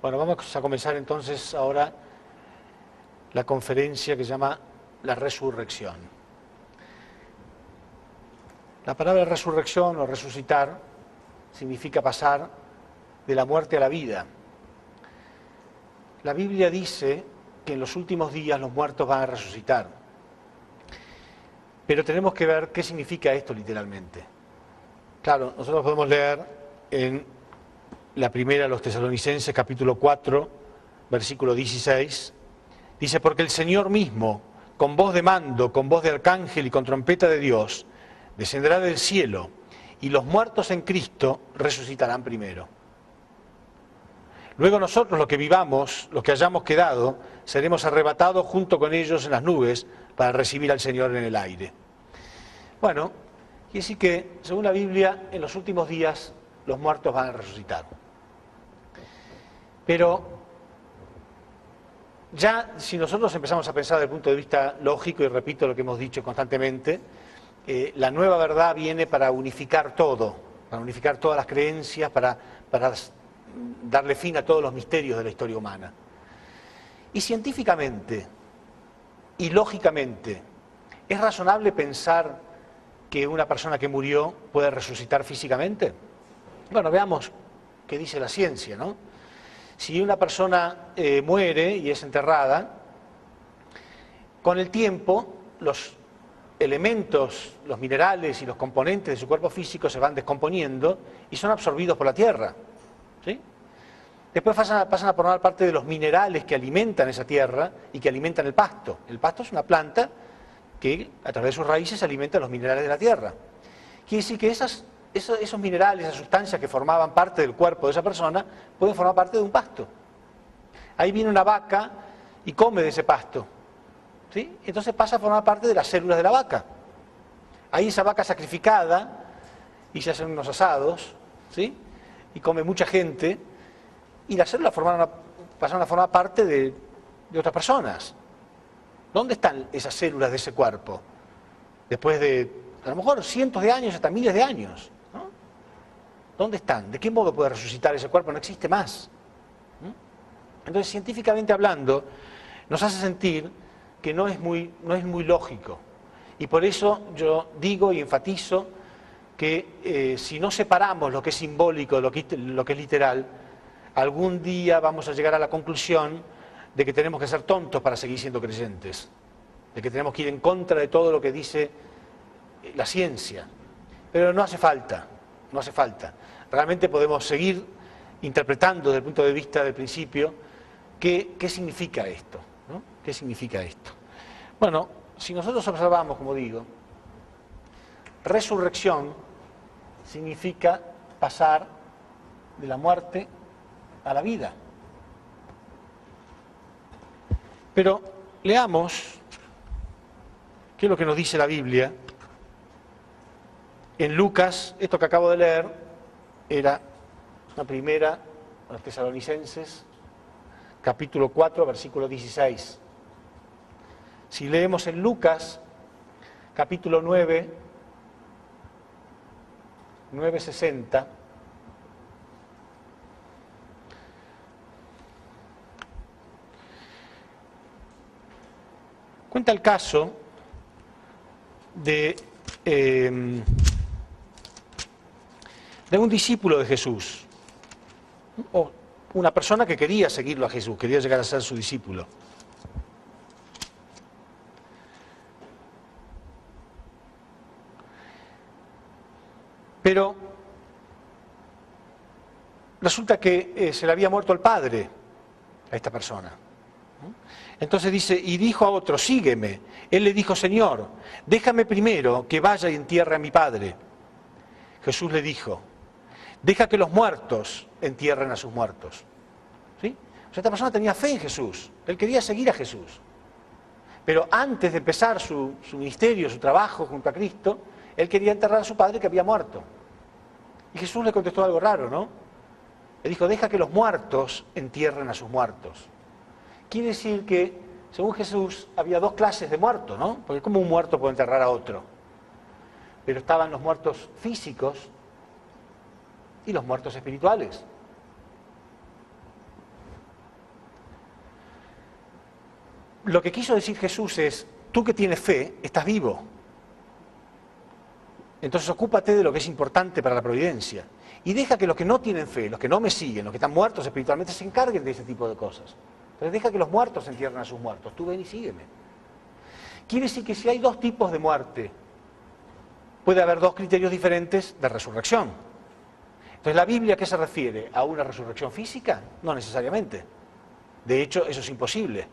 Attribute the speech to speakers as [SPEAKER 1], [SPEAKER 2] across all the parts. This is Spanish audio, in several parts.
[SPEAKER 1] Bueno, vamos a comenzar entonces ahora la conferencia que se llama La Resurrección. La palabra resurrección o resucitar significa pasar de la muerte a la vida. La Biblia dice que en los últimos días los muertos van a resucitar. Pero tenemos que ver qué significa esto literalmente. Claro, nosotros podemos leer en la primera de los Tesalonicenses, capítulo 4, versículo 16, dice, porque el Señor mismo, con voz de mando, con voz de arcángel y con trompeta de Dios, descenderá del cielo, y los muertos en Cristo resucitarán primero. Luego nosotros, los que vivamos, los que hayamos quedado, seremos arrebatados junto con ellos en las nubes para recibir al Señor en el aire. Bueno, quiere decir que, según la Biblia, en los últimos días los muertos van a resucitar. Pero ya si nosotros empezamos a pensar desde el punto de vista lógico, y repito lo que hemos dicho constantemente, la nueva verdad viene para unificar todo, para unificar todas las creencias, para darle fin a todos los misterios de la historia humana. Y científicamente y lógicamente, ¿es razonable pensar que una persona que murió puede resucitar físicamente? Bueno, veamos qué dice la ciencia, ¿no? Si una persona muere y es enterrada, con el tiempo los elementos, los minerales y los componentes de su cuerpo físico se van descomponiendo y son absorbidos por la tierra, ¿sí? Después pasan a formar parte de los minerales que alimentan esa tierra y que alimentan el pasto. El pasto es una planta que a través de sus raíces alimenta los minerales de la tierra. Quiere decir que esos minerales, esas sustancias que formaban parte del cuerpo de esa persona, pueden formar parte de un pasto. Ahí viene una vaca y come de ese pasto, ¿sí? Entonces pasa a formar parte de las células de la vaca. Ahí esa vaca sacrificada, y se hacen unos asados, ¿sí? Y come mucha gente, y las células pasaron a formar parte de otras personas. ¿Dónde están esas células de ese cuerpo? Después de, a lo mejor, cientos de años, hasta miles de años, ¿no? ¿Dónde están? ¿De qué modo puede resucitar ese cuerpo? No existe más. Entonces, científicamente hablando, nos hace sentir que no es muy lógico. Y por eso yo digo y enfatizo que si no separamos lo que es simbólico de lo que es literal, algún día vamos a llegar a la conclusión de que tenemos que ser tontos para seguir siendo creyentes, de que tenemos que ir en contra de todo lo que dice la ciencia. Pero no hace falta, no hace falta. Realmente podemos seguir interpretando desde el punto de vista del principio qué significa esto, ¿no? ¿Qué significa esto? Bueno, si nosotros observamos, como digo, resurrección significa pasar de la muerte a la vida. Pero leamos qué es lo que nos dice la Biblia. En Lucas, esto que acabo de leer, era la primera a los Tesalonicenses, capítulo 4, versículo 16. Si leemos en Lucas, capítulo 9, 9:60, cuenta el caso de un discípulo de Jesús, o una persona que quería seguirlo a Jesús, quería llegar a ser su discípulo. Pero resulta que se le había muerto el padre a esta persona. Entonces dice, y dijo a otro, sígueme. Él le dijo, Señor, déjame primero que vaya y entierre a mi padre. Jesús le dijo, deja que los muertos entierren a sus muertos. ¿Sí? O sea, esta persona tenía fe en Jesús, él quería seguir a Jesús. Pero antes de empezar su ministerio, su trabajo junto a Cristo, él quería enterrar a su padre que había muerto. Y Jesús le contestó algo raro, ¿no? Le dijo, deja que los muertos entierren a sus muertos. Quiere decir que, según Jesús, había dos clases de muertos, ¿no? Porque ¿cómo un muerto puede enterrar a otro? Pero estaban los muertos físicos y los muertos espirituales. lo que quiso decir Jesús es, tú que tienes fe, estás vivo. Entonces ocúpate de lo que es importante para la providencia. Y deja que los que no tienen fe, los que no me siguen, los que están muertos espiritualmente, se encarguen de ese tipo de cosas. Entonces deja que los muertos entierren a sus muertos. Tú ven y sígueme. Quiere decir que si hay dos tipos de muerte, puede haber dos criterios diferentes de resurrección. Entonces, ¿la Biblia a qué se refiere? ¿A una resurrección física? No necesariamente. De hecho, eso es imposible.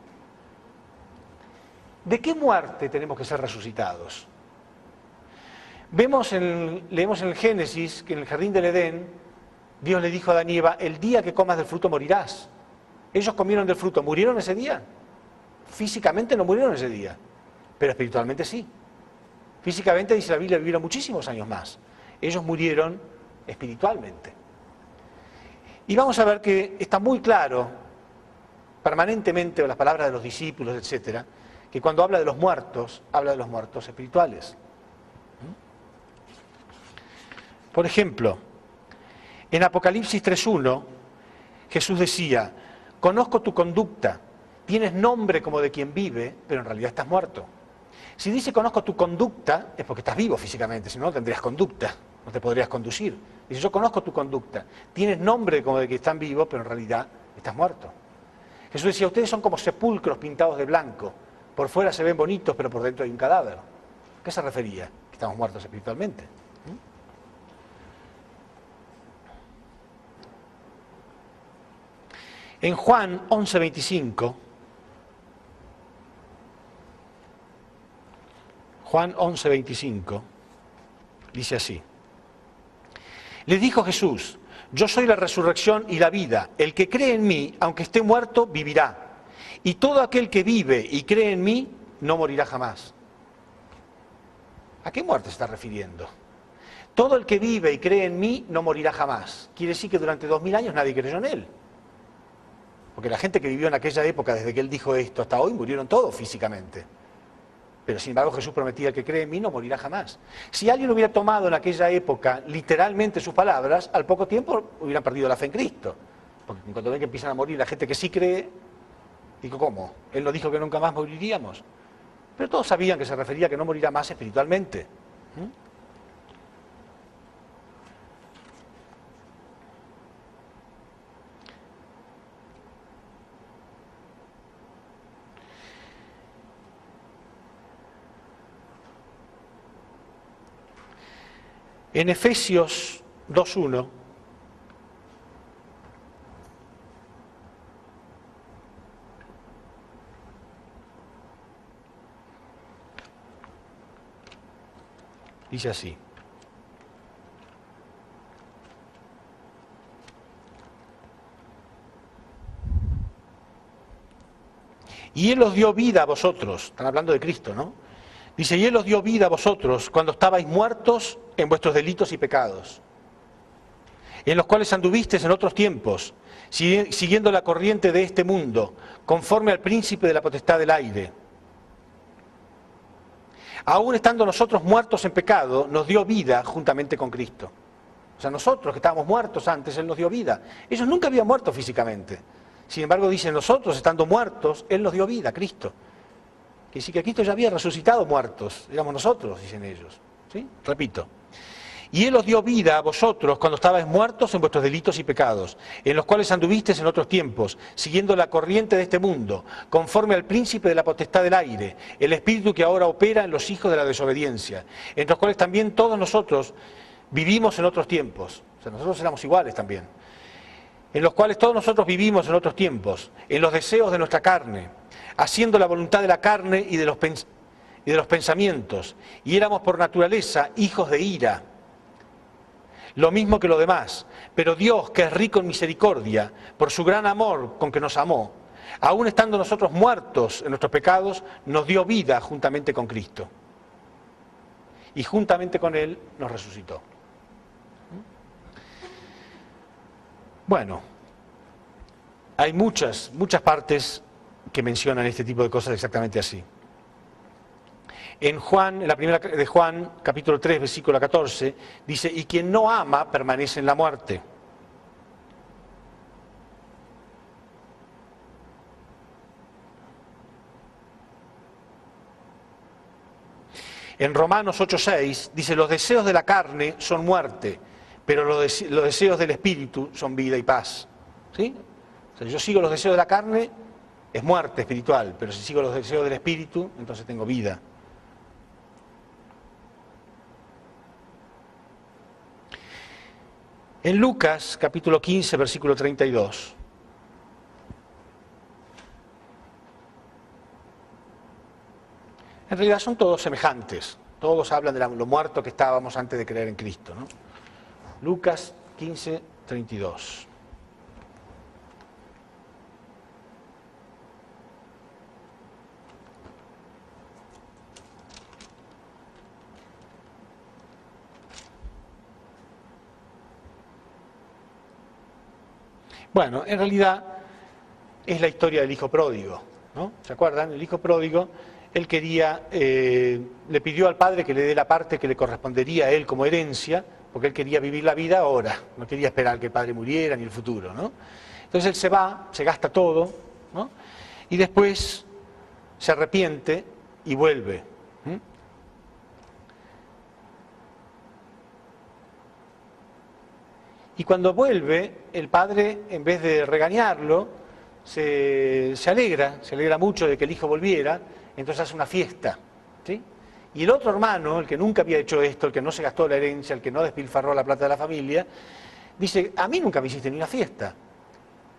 [SPEAKER 1] ¿De qué muerte tenemos que ser resucitados? Leemos en el Génesis que en el jardín del Edén, Dios le dijo a Adán y Eva, el día que comas del fruto morirás. Ellos comieron del fruto, ¿murieron ese día? Físicamente no murieron ese día, pero espiritualmente sí. Físicamente, dice la Biblia, vivieron muchísimos años más. Ellos murieron espiritualmente. Y vamos a ver que está muy claro, permanentemente, en las palabras de los discípulos, etcétera, que cuando habla de los muertos espirituales. Por ejemplo, en Apocalipsis 3:1, Jesús decía, conozco tu conducta, tienes nombre como de quien vive, pero en realidad estás muerto. Si dice conozco tu conducta, es porque estás vivo físicamente, si no, no tendrías conducta, no te podrías conducir. Dice, yo conozco tu conducta, tienes nombre como de que están vivos, pero en realidad estás muerto. Jesús decía, ustedes son como sepulcros pintados de blanco, por fuera se ven bonitos, pero por dentro hay un cadáver. ¿A qué se refería? Que estamos muertos espiritualmente. En Juan 11:25, Juan 11:25, dice así. Les dijo Jesús, yo soy la resurrección y la vida. El que cree en mí, aunque esté muerto, vivirá. Y todo aquel que vive y cree en mí, no morirá jamás. ¿A qué muerte se está refiriendo? Todo el que vive y cree en mí, no morirá jamás. Quiere decir que durante 2000 años nadie creyó en él. Porque la gente que vivió en aquella época, desde que él dijo esto hasta hoy, murieron todos físicamente. Pero sin embargo Jesús prometía que cree en mí no morirá jamás. Si alguien hubiera tomado en aquella época literalmente sus palabras, al poco tiempo hubieran perdido la fe en Cristo. Porque cuando ven que empiezan a morir la gente que sí cree, digo, ¿cómo? Él no dijo que nunca más moriríamos. Pero todos sabían que se refería a que no morirá más espiritualmente. En Efesios 2:1, dice así. Y Él os dio vida a vosotros, están hablando de Cristo, ¿no? Dice, y Él os dio vida a vosotros cuando estabais muertos en vuestros delitos y pecados, en los cuales anduvisteis en otros tiempos, siguiendo la corriente de este mundo, conforme al príncipe de la potestad del aire. Aún estando nosotros muertos en pecado, nos dio vida juntamente con Cristo. O sea, nosotros que estábamos muertos antes, Él nos dio vida. Ellos nunca habían muerto físicamente. Sin embargo, dicen, nosotros estando muertos, Él nos dio vida, Cristo. Que sí que Cristo ya había resucitado muertos, éramos nosotros, dicen ellos. ¿Sí? Repito. Y Él os dio vida a vosotros cuando estabais muertos en vuestros delitos y pecados, en los cuales anduvisteis en otros tiempos, siguiendo la corriente de este mundo, conforme al príncipe de la potestad del aire, el espíritu que ahora opera en los hijos de la desobediencia, entre los cuales también todos nosotros vivimos en otros tiempos. O sea, nosotros éramos iguales también. En los cuales todos nosotros vivimos en otros tiempos, en los deseos de nuestra carne, haciendo la voluntad de la carne y de los pensamientos, y éramos por naturaleza hijos de ira, lo mismo que lo demás. Pero Dios, que es rico en misericordia, por su gran amor con que nos amó, aun estando nosotros muertos en nuestros pecados, nos dio vida juntamente con Cristo. Y juntamente con Él nos resucitó. Bueno, hay muchas partes que mencionan este tipo de cosas exactamente así. En la primera de Juan, capítulo 3, versículo 14, dice, y quien no ama permanece en la muerte. En Romanos 8:6 dice, los deseos de la carne son muerte, pero los deseos del espíritu son vida y paz. ¿Sí? O sea, yo sigo los deseos de la carne, es muerte espiritual, pero si sigo los deseos del espíritu, entonces tengo vida. En Lucas, capítulo 15, versículo 32. En realidad son todos semejantes. Todos hablan de lo muerto que estábamos antes de creer en Cristo, ¿no? Lucas 15, 32. Bueno, en realidad es la historia del hijo pródigo, ¿no? ¿Se acuerdan? El hijo pródigo, él quería, le pidió al padre que le dé la parte que le correspondería a él como herencia, porque él quería vivir la vida ahora, no quería esperar que el padre muriera ni el futuro, ¿no? Entonces él se va, se gasta todo, ¿no? Y después se arrepiente y vuelve. Y cuando vuelve, el padre, en vez de regañarlo, se alegra mucho de que el hijo volviera, entonces hace una fiesta, ¿sí? Y el otro hermano, el que nunca había hecho esto, el que no se gastó la herencia, el que no despilfarró la plata de la familia, dice, a mí nunca me hiciste ni una fiesta.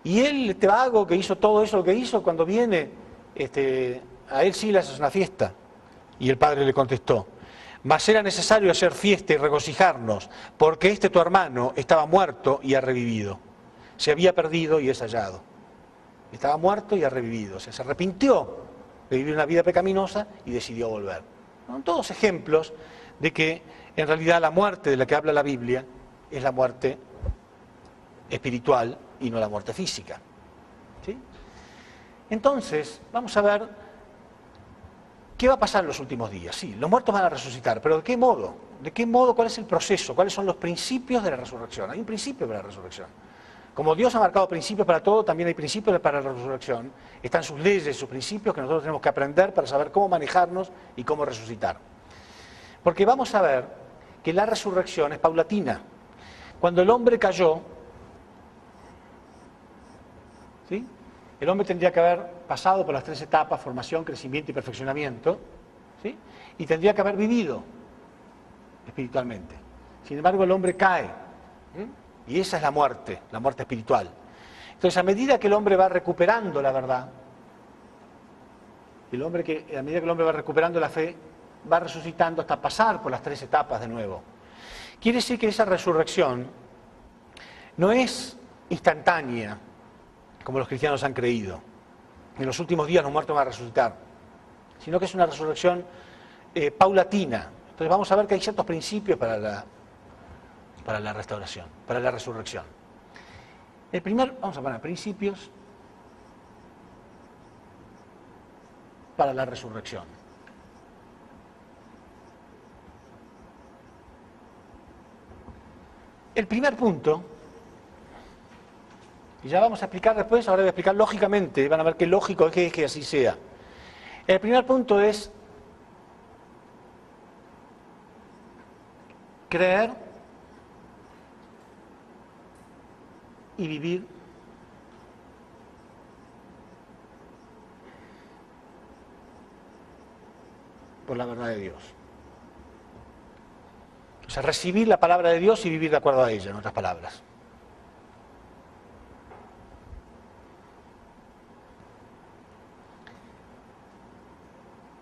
[SPEAKER 1] Y él, este vago que hizo todo eso lo que hizo, cuando viene, a él sí le haces una fiesta. Y el padre le contestó, mas era necesario hacer fiesta y regocijarnos, porque tu hermano estaba muerto y ha revivido. Se había perdido y es hallado. Estaba muerto y ha revivido. O sea, se arrepintió de vivir una vida pecaminosa y decidió volver. Son todos ejemplos de que en realidad la muerte de la que habla la Biblia es la muerte espiritual y no la muerte física. ¿Sí? Entonces, vamos a ver qué va a pasar en los últimos días. Sí, los muertos van a resucitar, pero ¿de qué modo? ¿De qué modo? ¿Cuál es el proceso? ¿Cuáles son los principios de la resurrección? Hay un principio para la resurrección. Como Dios ha marcado principios para todo, también hay principios para la resurrección. Están sus leyes, sus principios que nosotros tenemos que aprender para saber cómo manejarnos y cómo resucitar. Porque vamos a ver que la resurrección es paulatina. Cuando el hombre cayó, ¿sí? El hombre tendría que haber pasado por las 3 etapas, formación, crecimiento y perfeccionamiento, ¿sí? Y tendría que haber vivido espiritualmente. Sin embargo, el hombre cae, ¿sí? Y esa es la muerte espiritual. Entonces, a medida que el hombre va recuperando la verdad, a medida que el hombre va recuperando la fe, va resucitando hasta pasar por las 3 etapas de nuevo. Quiere decir que esa resurrección no es instantánea, como los cristianos han creído. En los últimos días los muertos van a resucitar, sino que es una resurrección paulatina. Entonces vamos a ver que hay ciertos principios para la restauración, para la resurrección. Vamos a poner principios para la resurrección. El primer punto, y ya vamos a explicar después, ahora voy a explicar lógicamente, van a ver qué lógico es que así sea. El primer punto es creer y vivir por la verdad de Dios. O sea, recibir la palabra de Dios y vivir de acuerdo a ella, en otras palabras.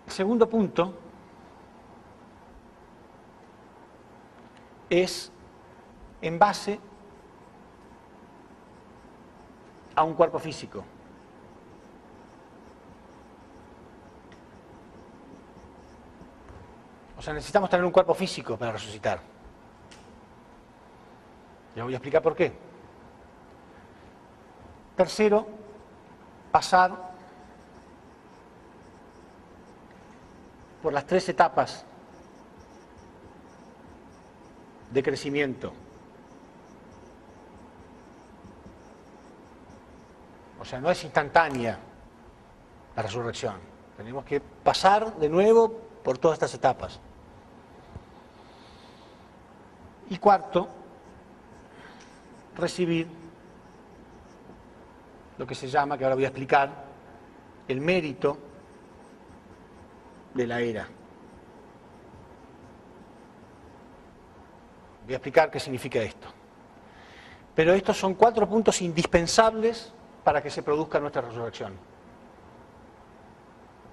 [SPEAKER 1] El segundo punto es en base a un cuerpo físico. O sea, necesitamos tener un cuerpo físico para resucitar. Ya voy a explicar por qué. Tercero, pasar por las 3 etapas de crecimiento. O sea, no es instantánea la resurrección. Tenemos que pasar de nuevo por todas estas etapas. Y cuarto, recibir lo que se llama, que ahora voy a explicar, el mérito de la era. Voy a explicar qué significa esto. Pero estos son 4 puntos indispensables para que se produzca nuestra resurrección.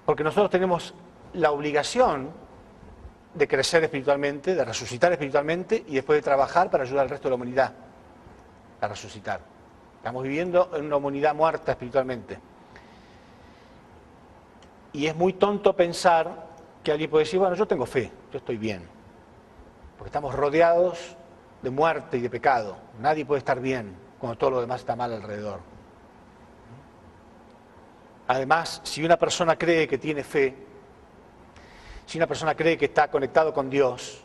[SPEAKER 1] Porque nosotros tenemos la obligación de crecer espiritualmente, de resucitar espiritualmente y después de trabajar para ayudar al resto de la humanidad a resucitar. Estamos viviendo en una humanidad muerta espiritualmente. Y es muy tonto pensar que alguien puede decir, bueno, yo tengo fe, yo estoy bien. Porque estamos rodeados de muerte y de pecado. Nadie puede estar bien cuando todo lo demás está mal alrededor. Además, si una persona cree que tiene fe, si una persona cree que está conectado con Dios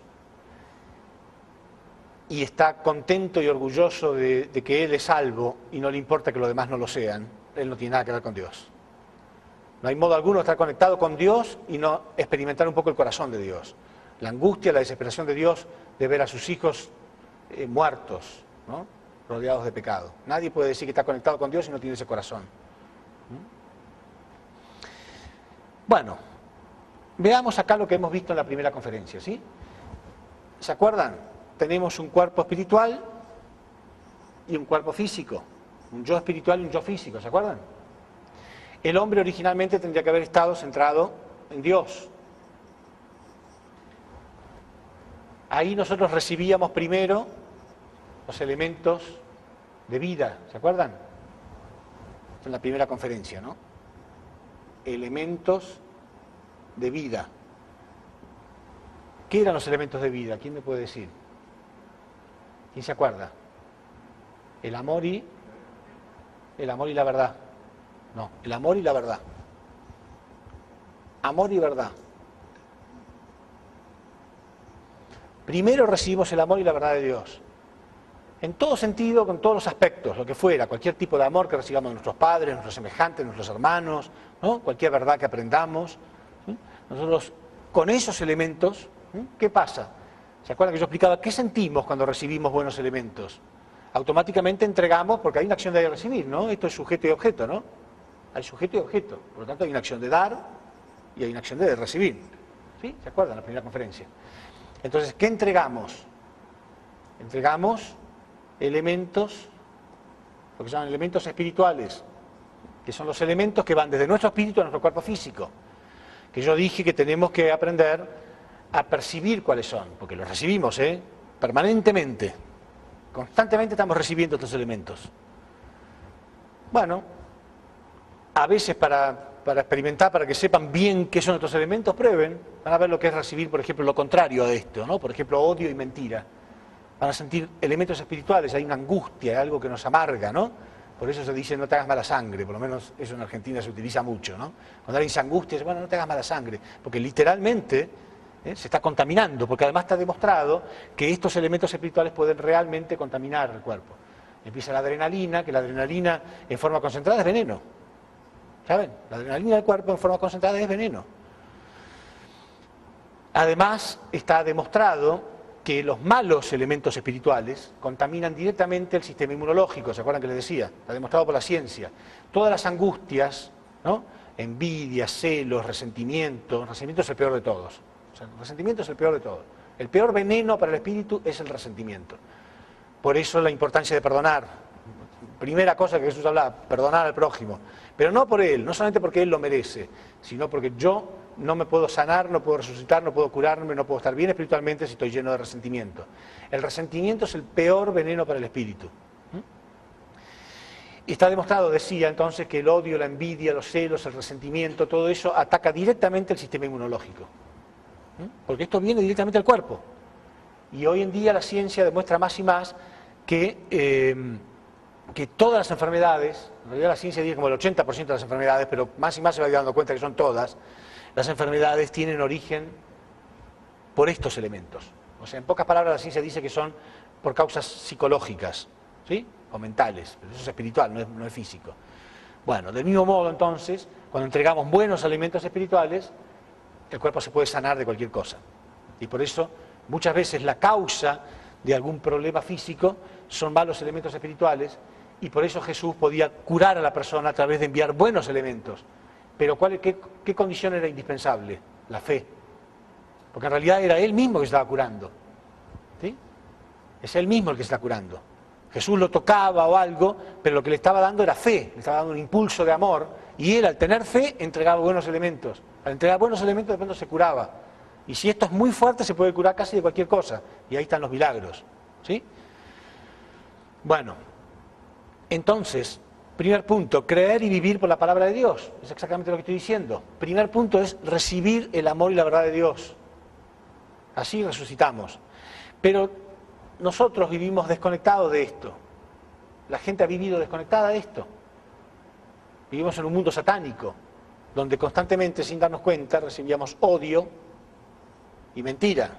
[SPEAKER 1] y está contento y orgulloso de que Él es salvo y no le importa que los demás no lo sean, Él no tiene nada que ver con Dios. No hay modo alguno de estar conectado con Dios y no experimentar un poco el corazón de Dios. La angustia, la desesperación de Dios de ver a sus hijos muertos, ¿no? Rodeados de pecado. Nadie puede decir que está conectado con Dios y no tiene ese corazón. Bueno, veamos acá lo que hemos visto en la primera conferencia, ¿sí? ¿Se acuerdan? Tenemos un cuerpo espiritual y un cuerpo físico. Un yo espiritual y un yo físico, ¿se acuerdan? El hombre originalmente tendría que haber estado centrado en Dios. Ahí nosotros recibíamos primero los elementos de vida, ¿se acuerdan? En la primera conferencia, ¿no? Elementos de vida. ¿Qué eran los elementos de vida? ¿Quién me puede decir? ¿Quién se acuerda? El amor y la verdad. No, el amor y la verdad. Amor y verdad. Primero recibimos el amor y la verdad de Dios. En todo sentido, con todos los aspectos, lo que fuera, cualquier tipo de amor que recibamos de nuestros padres, nuestros semejantes, nuestros hermanos, ¿no? Cualquier verdad que aprendamos. ¿Sí? Nosotros, con esos elementos, ¿sí? ¿Qué pasa? ¿Se acuerdan que yo explicaba qué sentimos cuando recibimos buenos elementos? Automáticamente entregamos, porque hay una acción de recibir, ¿no? Esto es sujeto y objeto, ¿no? Hay sujeto y objeto. Por lo tanto, hay una acción de dar y hay una acción de recibir. ¿Sí? ¿Se acuerdan? La primera conferencia. Entonces, ¿qué entregamos? Entregamos elementos, lo que se llaman elementos espirituales, que son los elementos que van desde nuestro espíritu a nuestro cuerpo físico. Que yo dije que tenemos que aprender a percibir cuáles son, porque los recibimos, permanentemente. Constantemente estamos recibiendo estos elementos. Bueno, a veces para experimentar, para que sepan bien qué son estos elementos, prueben, van a ver lo que es recibir, por ejemplo, lo contrario de esto, ¿no? Por ejemplo, odio y mentira. Van a sentir elementos espirituales, hay una angustia, hay algo que nos amarga, ¿no? Por eso se dice no te hagas mala sangre, por lo menos eso en Argentina se utiliza mucho, ¿no? Cuando alguien se angustia, dice, bueno, no te hagas mala sangre, porque literalmente se está contaminando, porque además está demostrado que estos elementos espirituales pueden realmente contaminar el cuerpo. Empieza la adrenalina, que la adrenalina en forma concentrada es veneno. ¿Saben? La adrenalina del cuerpo en forma concentrada es veneno. Además, está demostrado que los malos elementos espirituales contaminan directamente el sistema inmunológico, ¿se acuerdan que les decía? Está demostrado por la ciencia. Todas las angustias, ¿no? Envidia, celos, resentimiento es el peor de todos. O sea, el resentimiento es el peor de todos. El peor veneno para el espíritu es el resentimiento. Por eso la importancia de perdonar. Primera cosa que Jesús hablaba, perdonar al prójimo. Pero no por él, no solamente porque él lo merece, sino porque yo no me puedo sanar, no puedo resucitar, no puedo curarme, no puedo estar bien espiritualmente si estoy lleno de resentimiento. El resentimiento es el peor veneno para el espíritu. Y está demostrado, decía entonces, que el odio, la envidia, los celos, el resentimiento, todo eso ataca directamente el sistema inmunológico. Porque esto viene directamente al cuerpo. Y hoy en día la ciencia demuestra más y más que todas las enfermedades, en realidad la ciencia dice como el 80% de las enfermedades, pero más y más se va dando cuenta que son todas, las enfermedades tienen origen por estos elementos. O sea, en pocas palabras la ciencia dice que son por causas psicológicas, ¿sí? O mentales, pero eso es espiritual, no es físico. Bueno, del mismo modo entonces, cuando entregamos buenos alimentos espirituales, el cuerpo se puede sanar de cualquier cosa. Y por eso, muchas veces la causa de algún problema físico son malos elementos espirituales, y por eso Jesús podía curar a la persona a través de enviar buenos elementos. Pero ¿qué condición era indispensable? La fe. Porque en realidad era Él mismo que estaba curando. ¿Sí? Es Él mismo el que está curando. Jesús lo tocaba o algo, pero lo que le estaba dando era fe, le estaba dando un impulso de amor, y Él, al tener fe, entregaba buenos elementos. Al entregar buenos elementos, de pronto se curaba. Y si esto es muy fuerte, se puede curar casi de cualquier cosa. Y ahí están los milagros. ¿Sí? Bueno, entonces, primer punto, creer y vivir por la palabra de Dios. Es exactamente lo que estoy diciendo. Primer punto es recibir el amor y la verdad de Dios. Así resucitamos. Pero nosotros vivimos desconectados de esto. La gente ha vivido desconectada de esto. Vivimos en un mundo satánico, donde constantemente, sin darnos cuenta, recibíamos odio y mentira.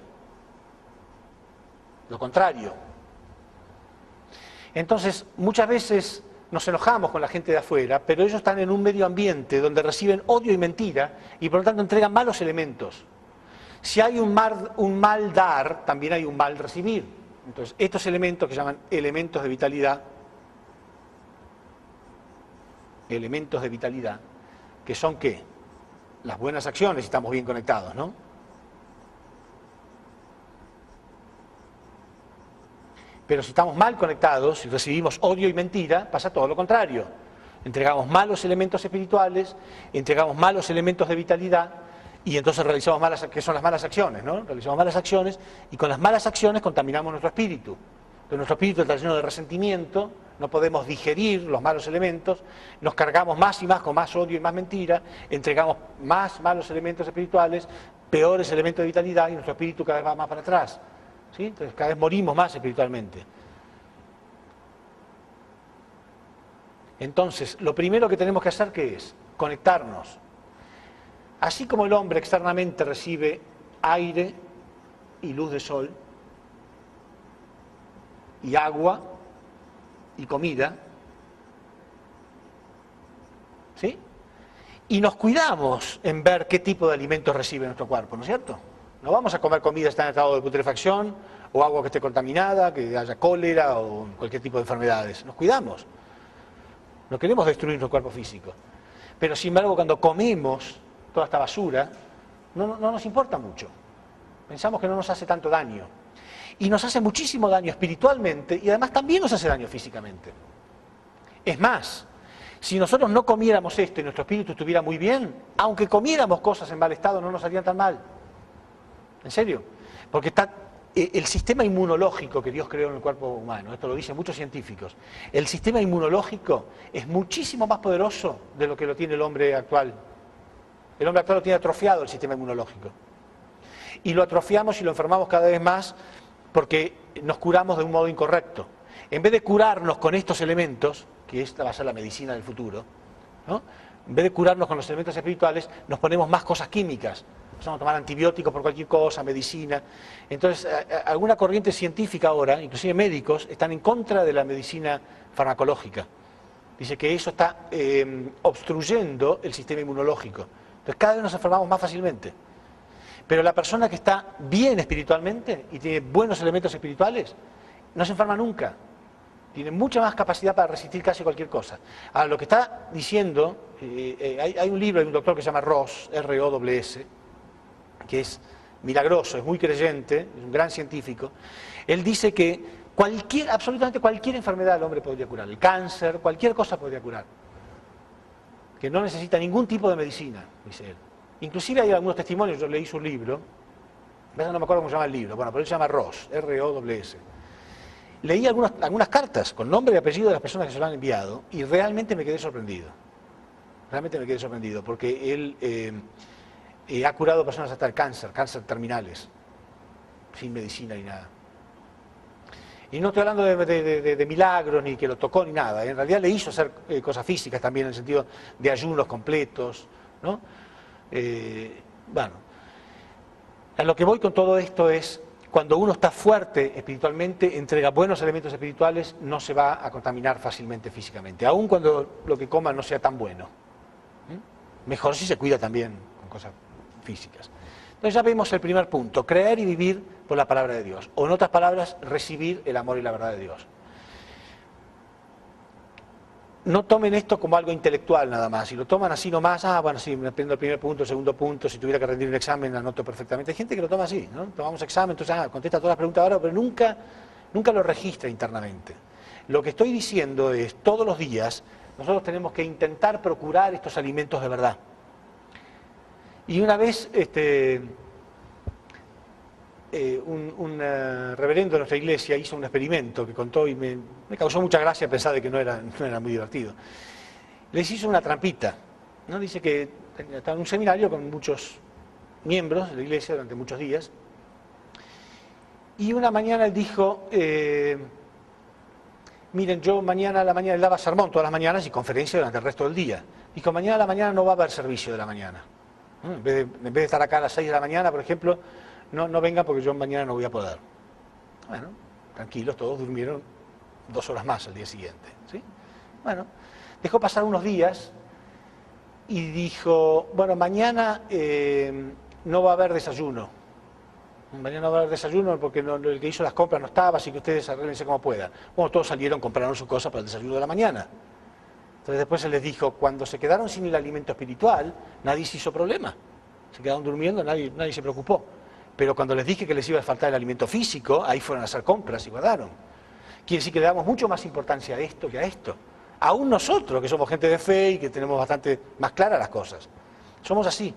[SPEAKER 1] Lo contrario. Entonces, muchas veces nos enojamos con la gente de afuera, pero ellos están en un medio ambiente donde reciben odio y mentira y por lo tanto entregan malos elementos. Si hay un mal dar, también hay un mal recibir. Entonces, estos elementos que se llaman elementos de vitalidad, que son ¿qué? Las buenas acciones, si estamos bien conectados, ¿no? Pero si estamos mal conectados, si recibimos odio y mentira, pasa todo lo contrario. Entregamos malos elementos espirituales, entregamos malos elementos de vitalidad, y entonces realizamos que son las malas acciones, ¿no? Realizamos malas acciones, y con las malas acciones contaminamos nuestro espíritu. Entonces nuestro espíritu está lleno de resentimiento, no podemos digerir los malos elementos, nos cargamos más y más con más odio y más mentira, entregamos más malos elementos espirituales, peores elementos de vitalidad, y nuestro espíritu cada vez va más para atrás. ¿Sí? Entonces cada vez morimos más espiritualmente. Entonces, lo primero que tenemos que hacer, ¿qué es? Conectarnos. Así como el hombre externamente recibe aire y luz de sol, y agua y comida, ¿sí? Y nos cuidamos en ver qué tipo de alimentos recibe nuestro cuerpo, ¿no es cierto? No vamos a comer comida que está en estado de putrefacción, o agua que esté contaminada, que haya cólera o cualquier tipo de enfermedades. Nos cuidamos. No queremos destruir nuestro cuerpo físico. Pero sin embargo, cuando comemos toda esta basura, no nos importa mucho. Pensamos que no nos hace tanto daño. Y nos hace muchísimo daño espiritualmente y además también nos hace daño físicamente. Es más, si nosotros no comiéramos esto y nuestro espíritu estuviera muy bien, aunque comiéramos cosas en mal estado, no nos harían tan mal. ¿En serio? Porque está el sistema inmunológico que Dios creó en el cuerpo humano, esto lo dicen muchos científicos, el sistema inmunológico es muchísimo más poderoso de lo que lo tiene el hombre actual. El hombre actual lo tiene atrofiado el sistema inmunológico. Y lo atrofiamos y lo enfermamos cada vez más porque nos curamos de un modo incorrecto. En vez de curarnos con estos elementos, que esta va a ser la medicina del futuro, ¿no? En vez de curarnos con los elementos espirituales, nos ponemos más cosas químicas. Empezamos a tomar antibióticos por cualquier cosa, medicina. Entonces, alguna corriente científica ahora, inclusive médicos, están en contra de la medicina farmacológica. Dice que eso está obstruyendo el sistema inmunológico. Entonces, cada vez nos enfermamos más fácilmente. Pero la persona que está bien espiritualmente y tiene buenos elementos espirituales, no se enferma nunca. Tiene mucha más capacidad para resistir casi cualquier cosa. Ahora, lo que está diciendo, hay un libro de un doctor que se llama Ross, R-O-S, que es milagroso, es muy creyente, es un gran científico. Él dice que absolutamente cualquier enfermedad el hombre podría curar. El cáncer, cualquier cosa podría curar. Que no necesita ningún tipo de medicina, dice él. Inclusive hay algunos testimonios, yo leí su libro, no me acuerdo cómo se llama el libro, bueno, pero él se llama Ross, R-O-S. Leí algunas cartas con nombre y apellido de las personas que se lo han enviado y realmente me quedé sorprendido. Realmente me quedé sorprendido porque él ha curado personas hasta el cáncer terminales, sin medicina ni nada. Y no estoy hablando de milagros, ni que lo tocó, ni nada. En realidad le hizo hacer cosas físicas también, en el sentido de ayunos completos, ¿no? Bueno, a lo que voy con todo esto es, cuando uno está fuerte espiritualmente, entrega buenos elementos espirituales, no se va a contaminar fácilmente físicamente, aun cuando lo que coma no sea tan bueno. Mejor si se cuida también con cosas físicas. Entonces ya vemos el primer punto, creer y vivir por la palabra de Dios. O en otras palabras, recibir el amor y la verdad de Dios. No tomen esto como algo intelectual nada más. Si lo toman así nomás, bueno, sí, me aprendo el primer punto, el segundo punto, si tuviera que rendir un examen, anoto perfectamente. Hay gente que lo toma así, ¿no? Tomamos examen, entonces contesta todas las preguntas ahora, pero nunca lo registra internamente. Lo que estoy diciendo es, todos los días, nosotros tenemos que intentar procurar estos alimentos de verdad. Y una vez, un reverendo de nuestra iglesia hizo un experimento que contó y me causó mucha gracia pensar de que no era muy divertido. Les hizo una trampita, ¿no? Dice que estaba en un seminario con muchos miembros de la iglesia durante muchos días, y una mañana él dijo, miren, yo mañana a la mañana, él daba sermón todas las mañanas y conferencia durante el resto del día. Dijo, mañana a la mañana no va a haber servicio de la mañana. En vez de estar acá a las 6 de la mañana, por ejemplo, no vengan porque yo mañana no voy a poder. Bueno, tranquilos, todos durmieron 2 horas más al día siguiente, ¿sí? Bueno, dejó pasar unos días y dijo, bueno, mañana no va a haber desayuno. Mañana no va a haber desayuno porque el que hizo las compras no estaba, así que ustedes arréglense como puedan. Bueno, todos salieron, compraron sus cosas para el desayuno de la mañana. Entonces después se les dijo, cuando se quedaron sin el alimento espiritual, nadie se hizo problema. Se quedaron durmiendo, nadie se preocupó. Pero cuando les dije que les iba a faltar el alimento físico, ahí fueron a hacer compras y guardaron. Quiere decir que le damos mucho más importancia a esto que a esto. Aún nosotros, que somos gente de fe y que tenemos bastante más claras las cosas. Somos así.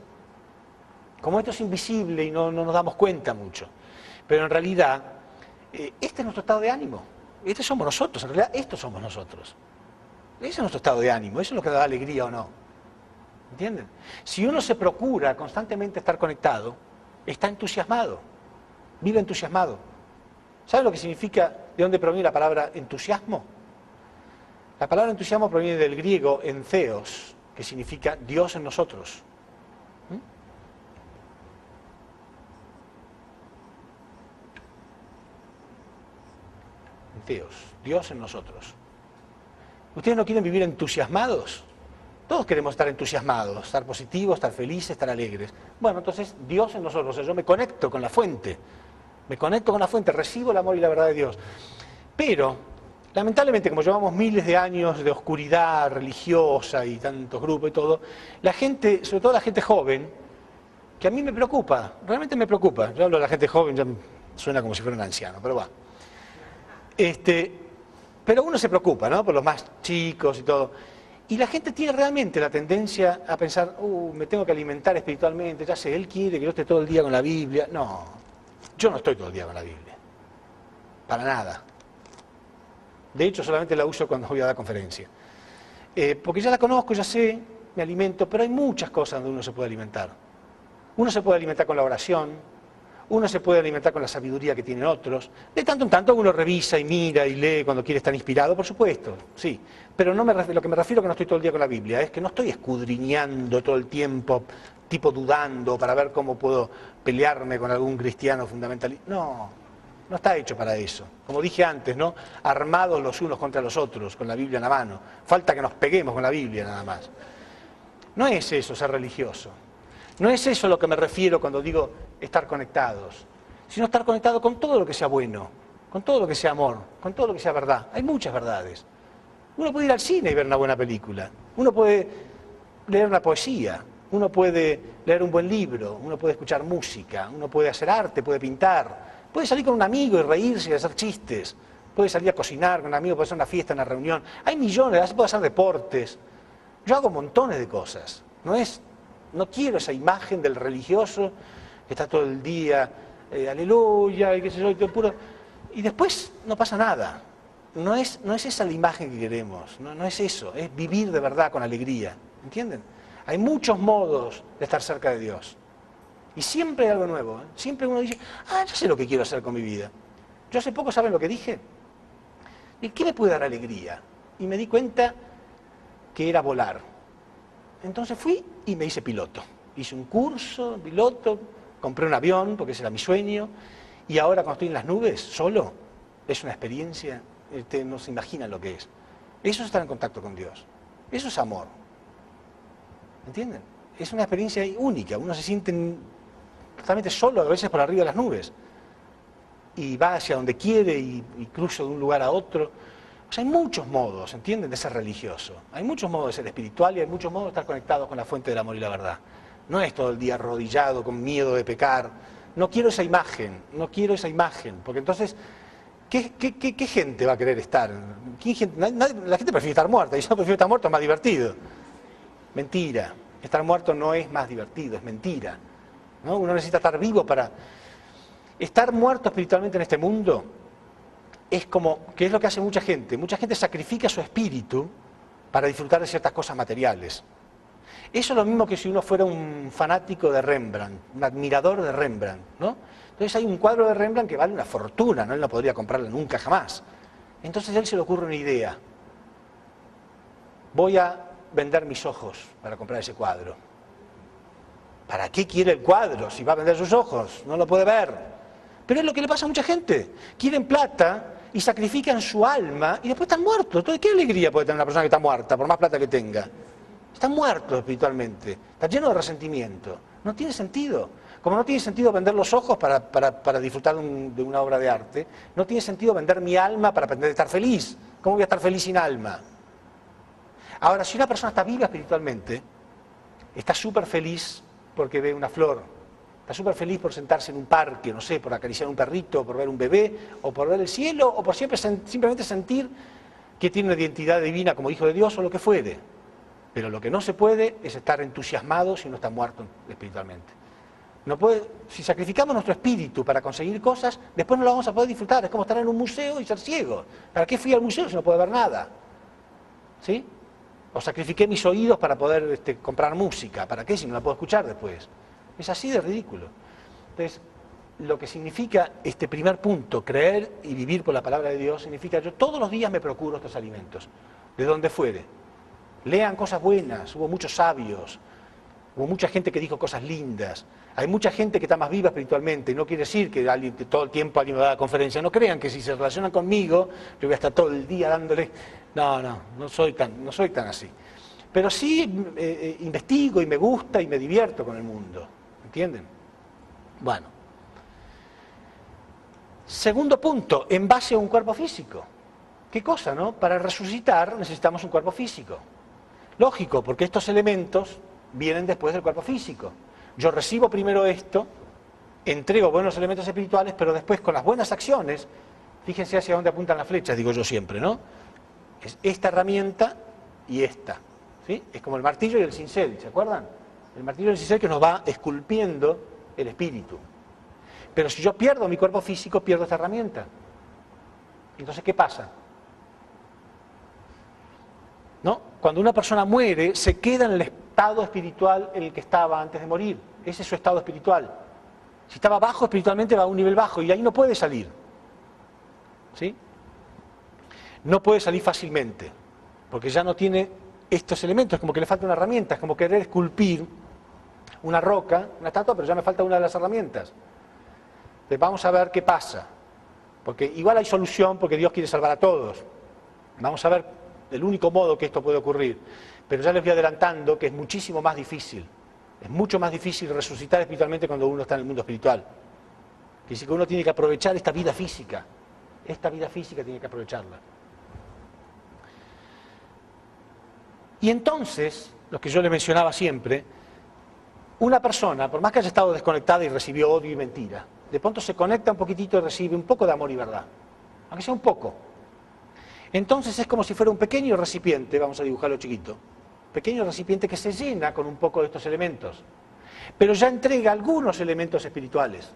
[SPEAKER 1] Como esto es invisible y no nos damos cuenta mucho. Pero en realidad, este es nuestro estado de ánimo. Este somos nosotros, en realidad estos somos nosotros. Ese es nuestro estado de ánimo, eso es lo que da alegría o no. ¿Entienden? Si uno se procura constantemente estar conectado, está entusiasmado, vive entusiasmado. ¿Saben lo que significa, de dónde proviene la palabra entusiasmo? La palabra entusiasmo proviene del griego entheos, que significa Dios en nosotros. Entheos, Dios en nosotros. ¿Ustedes no quieren vivir entusiasmados? Todos queremos estar entusiasmados, estar positivos, estar felices, estar alegres. Bueno, entonces Dios en nosotros, o sea, yo me conecto con la fuente, recibo el amor y la verdad de Dios. Pero, lamentablemente, como llevamos miles de años de oscuridad religiosa y tantos grupos y todo, la gente, sobre todo la gente joven, que a mí me preocupa, realmente me preocupa. Yo hablo de la gente joven, ya suena como si fuera un anciano, pero va. Pero uno se preocupa, ¿no? Por los más chicos y todo. Y la gente tiene realmente la tendencia a pensar, me tengo que alimentar espiritualmente, ya sé, él quiere que yo esté todo el día con la Biblia. No, yo no estoy todo el día con la Biblia. Para nada. De hecho, solamente la uso cuando voy a dar conferencia. Porque ya la conozco, ya sé, me alimento, pero hay muchas cosas donde uno se puede alimentar. Uno se puede alimentar con la oración, uno se puede alimentar con la sabiduría que tienen otros. De tanto en tanto uno revisa y mira y lee cuando quiere estar inspirado, por supuesto, sí. Pero lo que me refiero que no estoy todo el día con la Biblia es que no estoy escudriñando todo el tiempo, tipo dudando para ver cómo puedo pelearme con algún cristiano fundamentalista. No está hecho para eso. Como dije antes, ¿no? Armados los unos contra los otros, con la Biblia en la mano. Falta que nos peguemos con la Biblia nada más. No es eso ser religioso. No es eso a lo que me refiero cuando digo estar conectados, sino estar conectado con todo lo que sea bueno, con todo lo que sea amor, con todo lo que sea verdad. Hay muchas verdades. Uno puede ir al cine y ver una buena película, uno puede leer una poesía, uno puede leer un buen libro, uno puede escuchar música, uno puede hacer arte, puede pintar, puede salir con un amigo y reírse y hacer chistes, puede salir a cocinar con un amigo, puede hacer una fiesta, una reunión. Hay millones, puede hacer deportes. Yo hago montones de cosas. No quiero esa imagen del religioso que está todo el día, aleluya, y qué sé yo, y todo puro. Y después no pasa nada. No es esa la imagen que queremos, no es eso, es vivir de verdad con alegría. ¿Entienden? Hay muchos modos de estar cerca de Dios. Y siempre hay algo nuevo. Siempre uno dice, ya sé lo que quiero hacer con mi vida. Yo hace poco, ¿saben lo que dije? ¿Y qué me puede dar alegría? Y me di cuenta que era volar. Entonces fui y me hice piloto. Hice un curso, piloto, compré un avión, porque ese era mi sueño, y ahora cuando estoy en las nubes, solo, es una experiencia, no se imaginan lo que es. Eso es estar en contacto con Dios. Eso es amor. ¿Entienden? Es una experiencia única. Uno se siente totalmente solo, a veces por arriba de las nubes. y va hacia donde quiere y cruzo de un lugar a otro. O sea, hay muchos modos, ¿entienden?, de ser religioso. Hay muchos modos de ser espiritual y hay muchos modos de estar conectados con la fuente del amor y la verdad. No es todo el día arrodillado con miedo de pecar. No quiero esa imagen, no quiero esa imagen, porque entonces, ¿qué gente va a querer estar? La gente prefiere estar muerta, y yo prefiero estar muerto, es más divertido. Mentira, estar muerto no es más divertido, es mentira, ¿no? Uno necesita estar vivo para... Estar muerto espiritualmente en este mundo es como, que es lo que hace mucha gente sacrifica su espíritu para disfrutar de ciertas cosas materiales. Eso es lo mismo que si uno fuera un fanático de Rembrandt, un admirador de Rembrandt, ¿no? Entonces hay un cuadro de Rembrandt que vale una fortuna, ¿no? Él no podría comprarlo nunca jamás. Entonces a él se le ocurre una idea. Voy a vender mis ojos para comprar ese cuadro. ¿Para qué quiere el cuadro si va a vender sus ojos? No lo puede ver. Pero es lo que le pasa a mucha gente. Quieren plata y sacrifican su alma y después están muertos. Entonces, ¿qué alegría puede tener una persona que está muerta, por más plata que tenga? Está muerto espiritualmente, está lleno de resentimiento. No tiene sentido. Como no tiene sentido vender los ojos para disfrutar de una obra de arte, no tiene sentido vender mi alma para pretender estar feliz. ¿Cómo voy a estar feliz sin alma? Ahora, si una persona está viva espiritualmente, está súper feliz porque ve una flor, está súper feliz por sentarse en un parque, no sé, por acariciar un perrito, por ver un bebé, o por ver el cielo, o por simplemente sentir que tiene una identidad divina como hijo de Dios o lo que fuere. Pero lo que no se puede es estar entusiasmado si uno está muerto espiritualmente. No puede, si sacrificamos nuestro espíritu para conseguir cosas, después no lo vamos a poder disfrutar. Es como estar en un museo y ser ciego. ¿Para qué fui al museo si no puedo ver nada? ¿Sí? O sacrifiqué mis oídos para poder comprar música. ¿Para qué si no la puedo escuchar después? Es así de ridículo. Entonces, lo que significa este primer punto, creer y vivir por la palabra de Dios, significa yo todos los días me procuro estos alimentos, de donde fuere. Lean cosas buenas, hubo muchos sabios, hubo mucha gente que dijo cosas lindas, hay mucha gente que está más viva espiritualmente, y no quiere decir que todo el tiempo alguien me da la conferencia, no crean que si se relacionan conmigo, yo voy a estar todo el día dándole, no soy tan así. Pero sí investigo y me gusta y me divierto con el mundo, ¿entienden? Bueno. Segundo punto, en base a un cuerpo físico. ¿Qué cosa, no? Para resucitar necesitamos un cuerpo físico. Lógico, porque estos elementos vienen después del cuerpo físico. Yo recibo primero esto, entrego buenos elementos espirituales, pero después con las buenas acciones, fíjense hacia dónde apuntan las flechas, digo yo siempre, ¿no? Es esta herramienta y esta, ¿sí? Es como el martillo y el cincel, ¿se acuerdan? El martillo y el cincel que nos va esculpiendo el espíritu. Pero si yo pierdo mi cuerpo físico, pierdo esta herramienta. Entonces, ¿qué pasa? ¿No? Cuando una persona muere, se queda en el estado espiritual en el que estaba antes de morir. Ese es su estado espiritual. Si estaba bajo espiritualmente, va a un nivel bajo y ahí no puede salir. ¿Sí? No puede salir fácilmente, porque ya no tiene estos elementos, es como que le falta una herramienta, es como querer esculpir una roca, una estatua, pero ya me falta una de las herramientas. Entonces vamos a ver qué pasa, porque igual hay solución, porque Dios quiere salvar a todos. Vamos a ver el único modo que esto puede ocurrir, pero ya les voy adelantando que es muchísimo más difícil, es mucho más difícil resucitar espiritualmente cuando uno está en el mundo espiritual. Quiere decir que uno tiene que aprovechar esta vida física tiene que aprovecharla. Y entonces, lo que yo les mencionaba siempre, una persona, por más que haya estado desconectada y recibió odio y mentira, de pronto se conecta un poquitito y recibe un poco de amor y verdad, aunque sea un poco. Entonces es como si fuera un pequeño recipiente, vamos a dibujarlo chiquito, pequeño recipiente que se llena con un poco de estos elementos, pero ya entrega algunos elementos espirituales.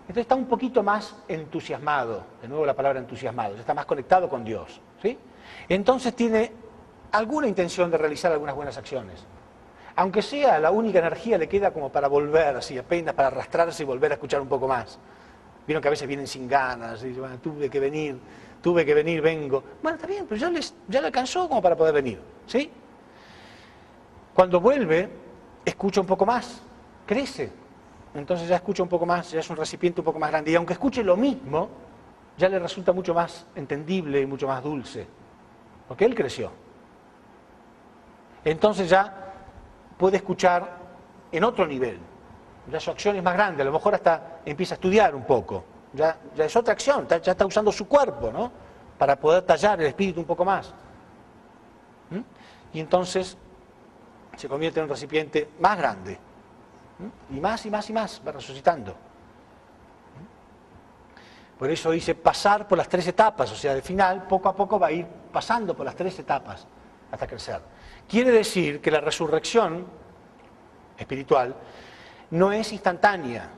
[SPEAKER 1] Entonces está un poquito más entusiasmado, de nuevo la palabra entusiasmado, ya está más conectado con Dios, ¿sí? Entonces tiene alguna intención de realizar algunas buenas acciones. Aunque sea la única energía le queda como para volver, así apenas para arrastrarse y volver a escuchar un poco más. Vieron que a veces vienen sin ganas, y bueno, tuve que venir, vengo. Bueno, está bien, pero ya le alcanzó como para poder venir, ¿sí? Cuando vuelve, escucha un poco más, crece. Entonces ya escucha un poco más, ya es un recipiente un poco más grande. Y aunque escuche lo mismo, ya le resulta mucho más entendible y mucho más dulce. Porque él creció. Entonces ya puede escuchar en otro nivel. Ya su acción es más grande, a lo mejor hasta empieza a estudiar un poco. ya es otra acción, ya está usando su cuerpo, ¿no? Para poder tallar el espíritu un poco más. Y entonces se convierte en un recipiente más grande. Y más y más y más va resucitando. Por eso dice pasar por las 3 etapas, o sea, al final, poco a poco va a ir pasando por las 3 etapas hasta crecer. Quiere decir que la resurrección espiritual no es instantánea.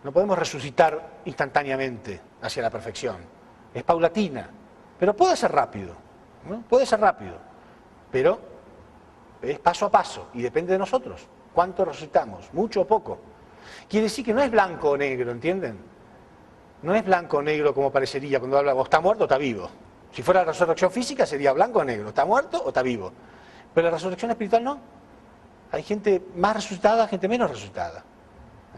[SPEAKER 1] No podemos resucitar instantáneamente hacia la perfección. Es paulatina. Pero puede ser rápido, ¿no? Puede ser rápido. Pero es paso a paso y depende de nosotros. ¿Cuánto resucitamos? ¿Mucho o poco? Quiere decir que no es blanco o negro, ¿entienden? No es blanco o negro como parecería cuando hablamos, está muerto o está vivo. Si fuera la resurrección física sería blanco o negro, está muerto o está vivo. Pero la resurrección espiritual no. Hay gente más resucitada, gente menos resucitada.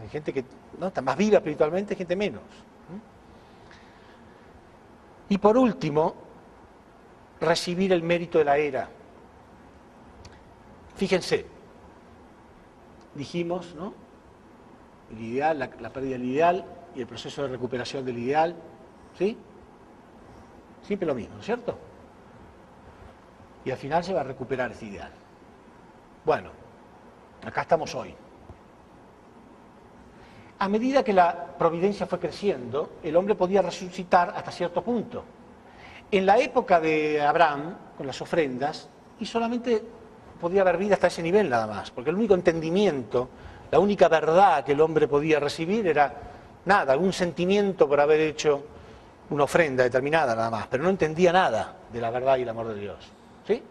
[SPEAKER 1] Hay gente que no está más viva espiritualmente, gente menos. Y por último, recibir el mérito de la era. Fíjense, dijimos, ¿no? El ideal, la pérdida del ideal y el proceso de recuperación del ideal, ¿sí? Siempre lo mismo, ¿no es cierto? Y al final se va a recuperar ese ideal. Bueno, acá estamos hoy. A medida que la providencia fue creciendo, el hombre podía resucitar hasta cierto punto. En la época de Abraham, con las ofrendas, y solamente podía haber vida hasta ese nivel nada más, porque el único entendimiento, la única verdad que el hombre podía recibir era nada, algún sentimiento por haber hecho una ofrenda determinada nada más, pero no entendía nada de la verdad y el amor de Dios. ¿Sí?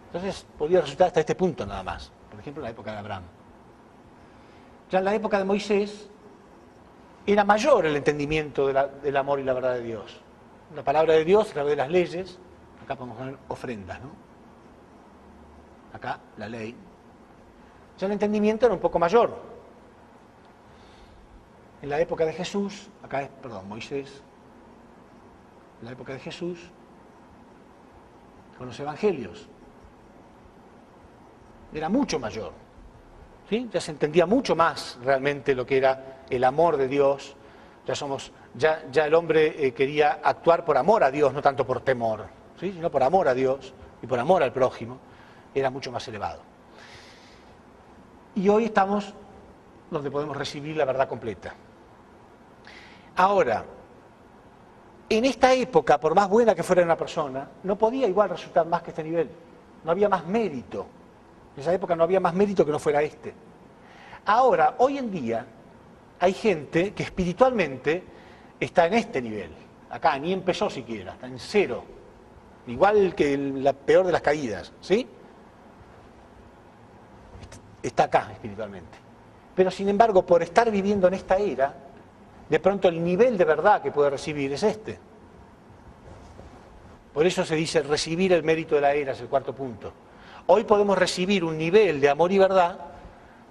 [SPEAKER 1] Entonces podía resucitar hasta este punto nada más, por ejemplo en la época de Abraham. Ya en la época de Moisés era mayor el entendimiento del amor y la verdad de Dios. La palabra de Dios a través de las leyes, acá podemos poner ofrendas, ¿no? Acá la ley. Ya el entendimiento era un poco mayor. En la época de Jesús, acá es, perdón, Moisés, en la época de Jesús, con los evangelios, era mucho mayor. ¿Sí? Ya se entendía mucho más realmente lo que era el amor de Dios. Ya el hombre quería actuar por amor a Dios, no tanto por temor, ¿sí? Sino por amor a Dios y por amor al prójimo. Era mucho más elevado. Y hoy estamos donde podemos recibir la verdad completa. Ahora, en esta época, por más buena que fuera una persona, no podía igual resultar más que este nivel. No había más mérito. En esa época no había más mérito que no fuera este. Ahora, hoy en día, hay gente que espiritualmente está en este nivel. Acá, ni empezó siquiera, está en 0. Igual que la peor de las caídas, ¿sí? Está acá espiritualmente. Pero sin embargo, por estar viviendo en esta era, de pronto el nivel de verdad que puede recibir es este. Por eso se dice recibir el mérito de la era, es el 4º punto. Hoy podemos recibir un nivel de amor y verdad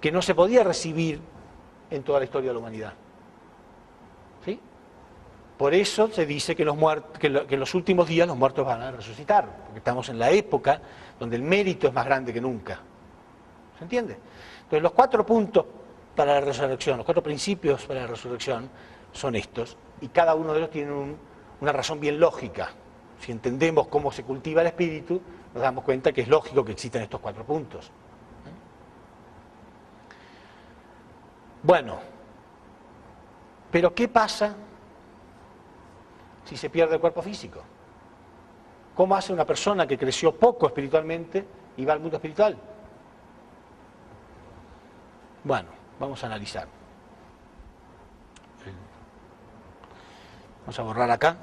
[SPEAKER 1] que no se podía recibir en toda la historia de la humanidad. ¿Sí? Por eso se dice que en los últimos días los muertos van a resucitar, porque estamos en la época donde el mérito es más grande que nunca. ¿Se entiende? Entonces los 4 puntos para la resurrección, los 4 principios para la resurrección son estos, y cada uno de ellos tiene una razón bien lógica. Si entendemos cómo se cultiva el espíritu, nos damos cuenta que es lógico que existan estos 4 puntos. Bueno, pero ¿qué pasa si se pierde el cuerpo físico? ¿Cómo hace una persona que creció poco espiritualmente y va al mundo espiritual? Bueno, vamos a analizar. Vamos a borrar acá.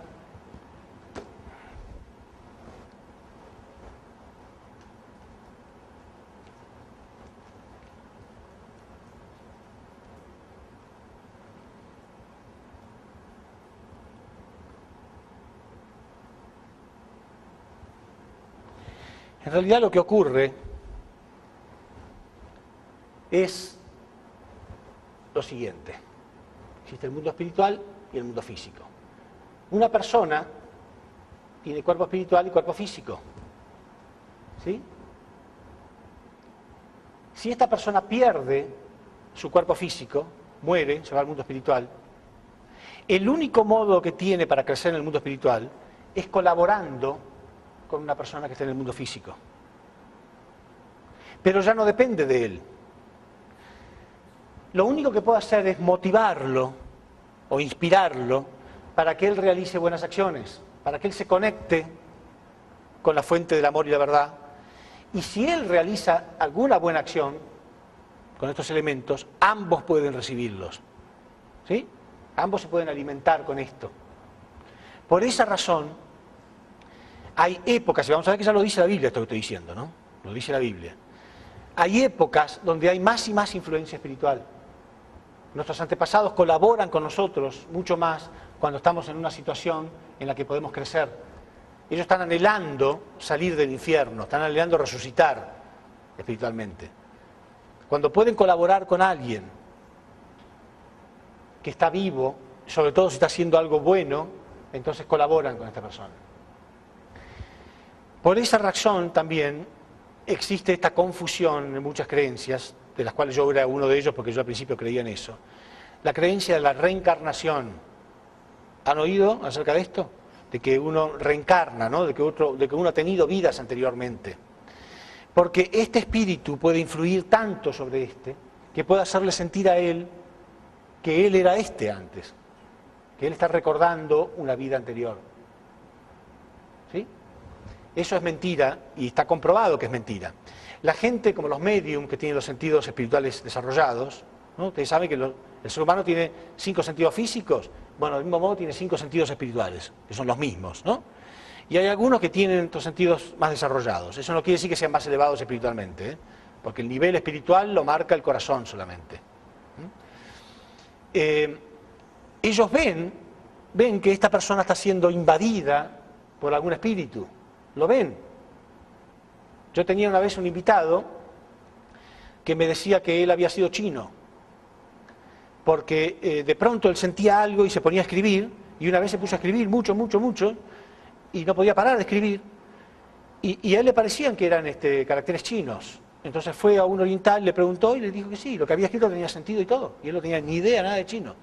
[SPEAKER 1] En realidad lo que ocurre es lo siguiente. Existe el mundo espiritual y el mundo físico. Una persona tiene cuerpo espiritual y cuerpo físico. ¿Sí? Si esta persona pierde su cuerpo físico, muere, se va al mundo espiritual, El único modo que tiene para crecer en el mundo espiritual es colaborando con una persona que está en el mundo físico. Pero ya no depende de él. Lo único que puede hacer es motivarlo o inspirarlo para que él realice buenas acciones, para que él se conecte con la fuente del amor y la verdad. Y si él realiza alguna buena acción con estos elementos, ambos pueden recibirlos. ¿Sí? Ambos se pueden alimentar con esto. Por esa razón, hay épocas, y vamos a ver que ya lo dice la Biblia esto que estoy diciendo, ¿no? Lo dice la Biblia. Hay épocas donde hay más y más influencia espiritual. Nuestros antepasados colaboran con nosotros mucho más cuando estamos en una situación en la que podemos crecer. Ellos están anhelando salir del infierno, están anhelando resucitar espiritualmente. Cuando pueden colaborar con alguien que está vivo, sobre todo si está haciendo algo bueno, entonces colaboran con esta persona. Por esa razón también existe esta confusión en muchas creencias, de las cuales yo era uno de ellos porque yo al principio creía en eso. La creencia de la reencarnación. ¿Han oído acerca de esto? De que uno reencarna, ¿no? de que uno ha tenido vidas anteriormente. Porque este espíritu puede influir tanto sobre este, que puede hacerle sentir a él que él era este antes, que él está recordando una vida anterior. ¿Sí? Eso es mentira y está comprobado que es mentira. La gente, como los medium, que tienen los sentidos espirituales desarrollados, ¿no? Ustedes saben que el ser humano tiene 5 sentidos físicos, bueno, del mismo modo tiene 5 sentidos espirituales, que son los mismos, ¿no? Y hay algunos que tienen estos sentidos más desarrollados. Eso no quiere decir que sean más elevados espiritualmente, ¿eh? Porque el nivel espiritual lo marca el corazón solamente. Ellos ven que esta persona está siendo invadida por algún espíritu, lo ven. Yo tenía una vez un invitado que me decía que él había sido chino, porque de pronto él sentía algo y se ponía a escribir, y una vez se puso a escribir mucho, y no podía parar de escribir, y a él le parecían que eran caracteres chinos. Entonces fue a un oriental, le preguntó y le dijo que sí, lo que había escrito tenía sentido y todo, y él no tenía ni idea nada de chino.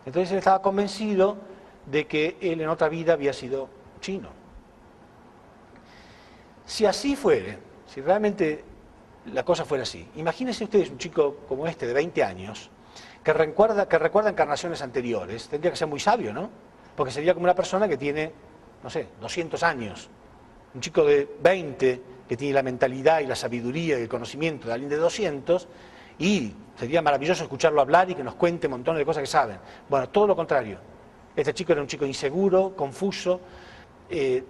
[SPEAKER 1] Entonces él estaba convencido de que él en otra vida había sido chino. Si así fuere, si realmente la cosa fuera así, imagínense ustedes un chico como este de 20 años, que recuerda encarnaciones anteriores, tendría que ser muy sabio, ¿no? Porque sería como una persona que tiene, no sé, 200 años. Un chico de 20 que tiene la mentalidad y la sabiduría y el conocimiento de alguien de 200, y sería maravilloso escucharlo hablar y que nos cuente montones de cosas que saben. Bueno, todo lo contrario. Este chico era un chico inseguro, confuso,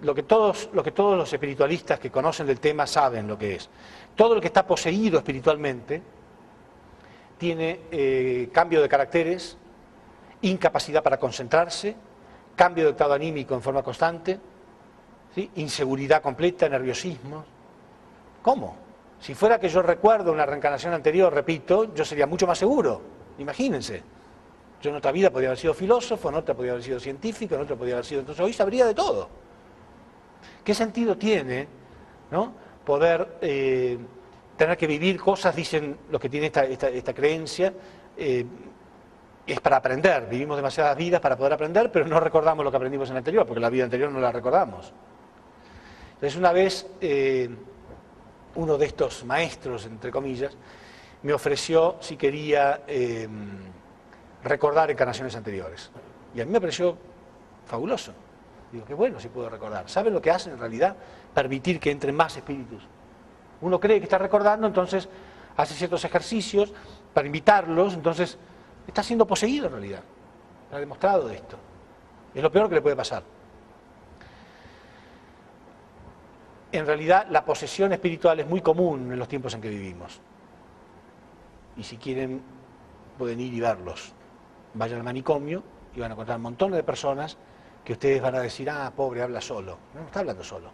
[SPEAKER 1] lo que todos los espiritualistas que conocen del tema saben lo que es. Todo lo que está poseído espiritualmente tiene cambio de caracteres, incapacidad para concentrarse, cambio de estado anímico en forma constante, ¿sí? Inseguridad completa, nerviosismo. ¿Cómo? Si fuera que yo recuerdo una reencarnación anterior, repito, yo sería mucho más seguro. Imagínense. Yo en otra vida podría haber sido filósofo, en otra podría haber sido científico, en otra podría haber sido... Entonces hoy sabría de todo. ¿Qué sentido tiene, ¿no? Poder tener que vivir cosas, dicen los que tienen esta creencia, es para aprender. Vivimos demasiadas vidas para poder aprender, pero no recordamos lo que aprendimos en la anterior, porque la vida anterior no la recordamos. Entonces una vez uno de estos maestros, entre comillas, me ofreció si quería recordar encarnaciones anteriores. Y a mí me pareció fabuloso. Digo, qué bueno si puedo recordar. ¿Saben lo que hacen en realidad? Permitir que entren más espíritus. Uno cree que está recordando, entonces hace ciertos ejercicios para invitarlos, entonces está siendo poseído en realidad. Está demostrado esto. Es lo peor que le puede pasar. En realidad la posesión espiritual es muy común en los tiempos en que vivimos. Y si quieren, pueden ir y verlos. Vayan al manicomio y van a encontrar montones de personas que ustedes van a decir, ah, pobre, habla solo. No, no está hablando solo.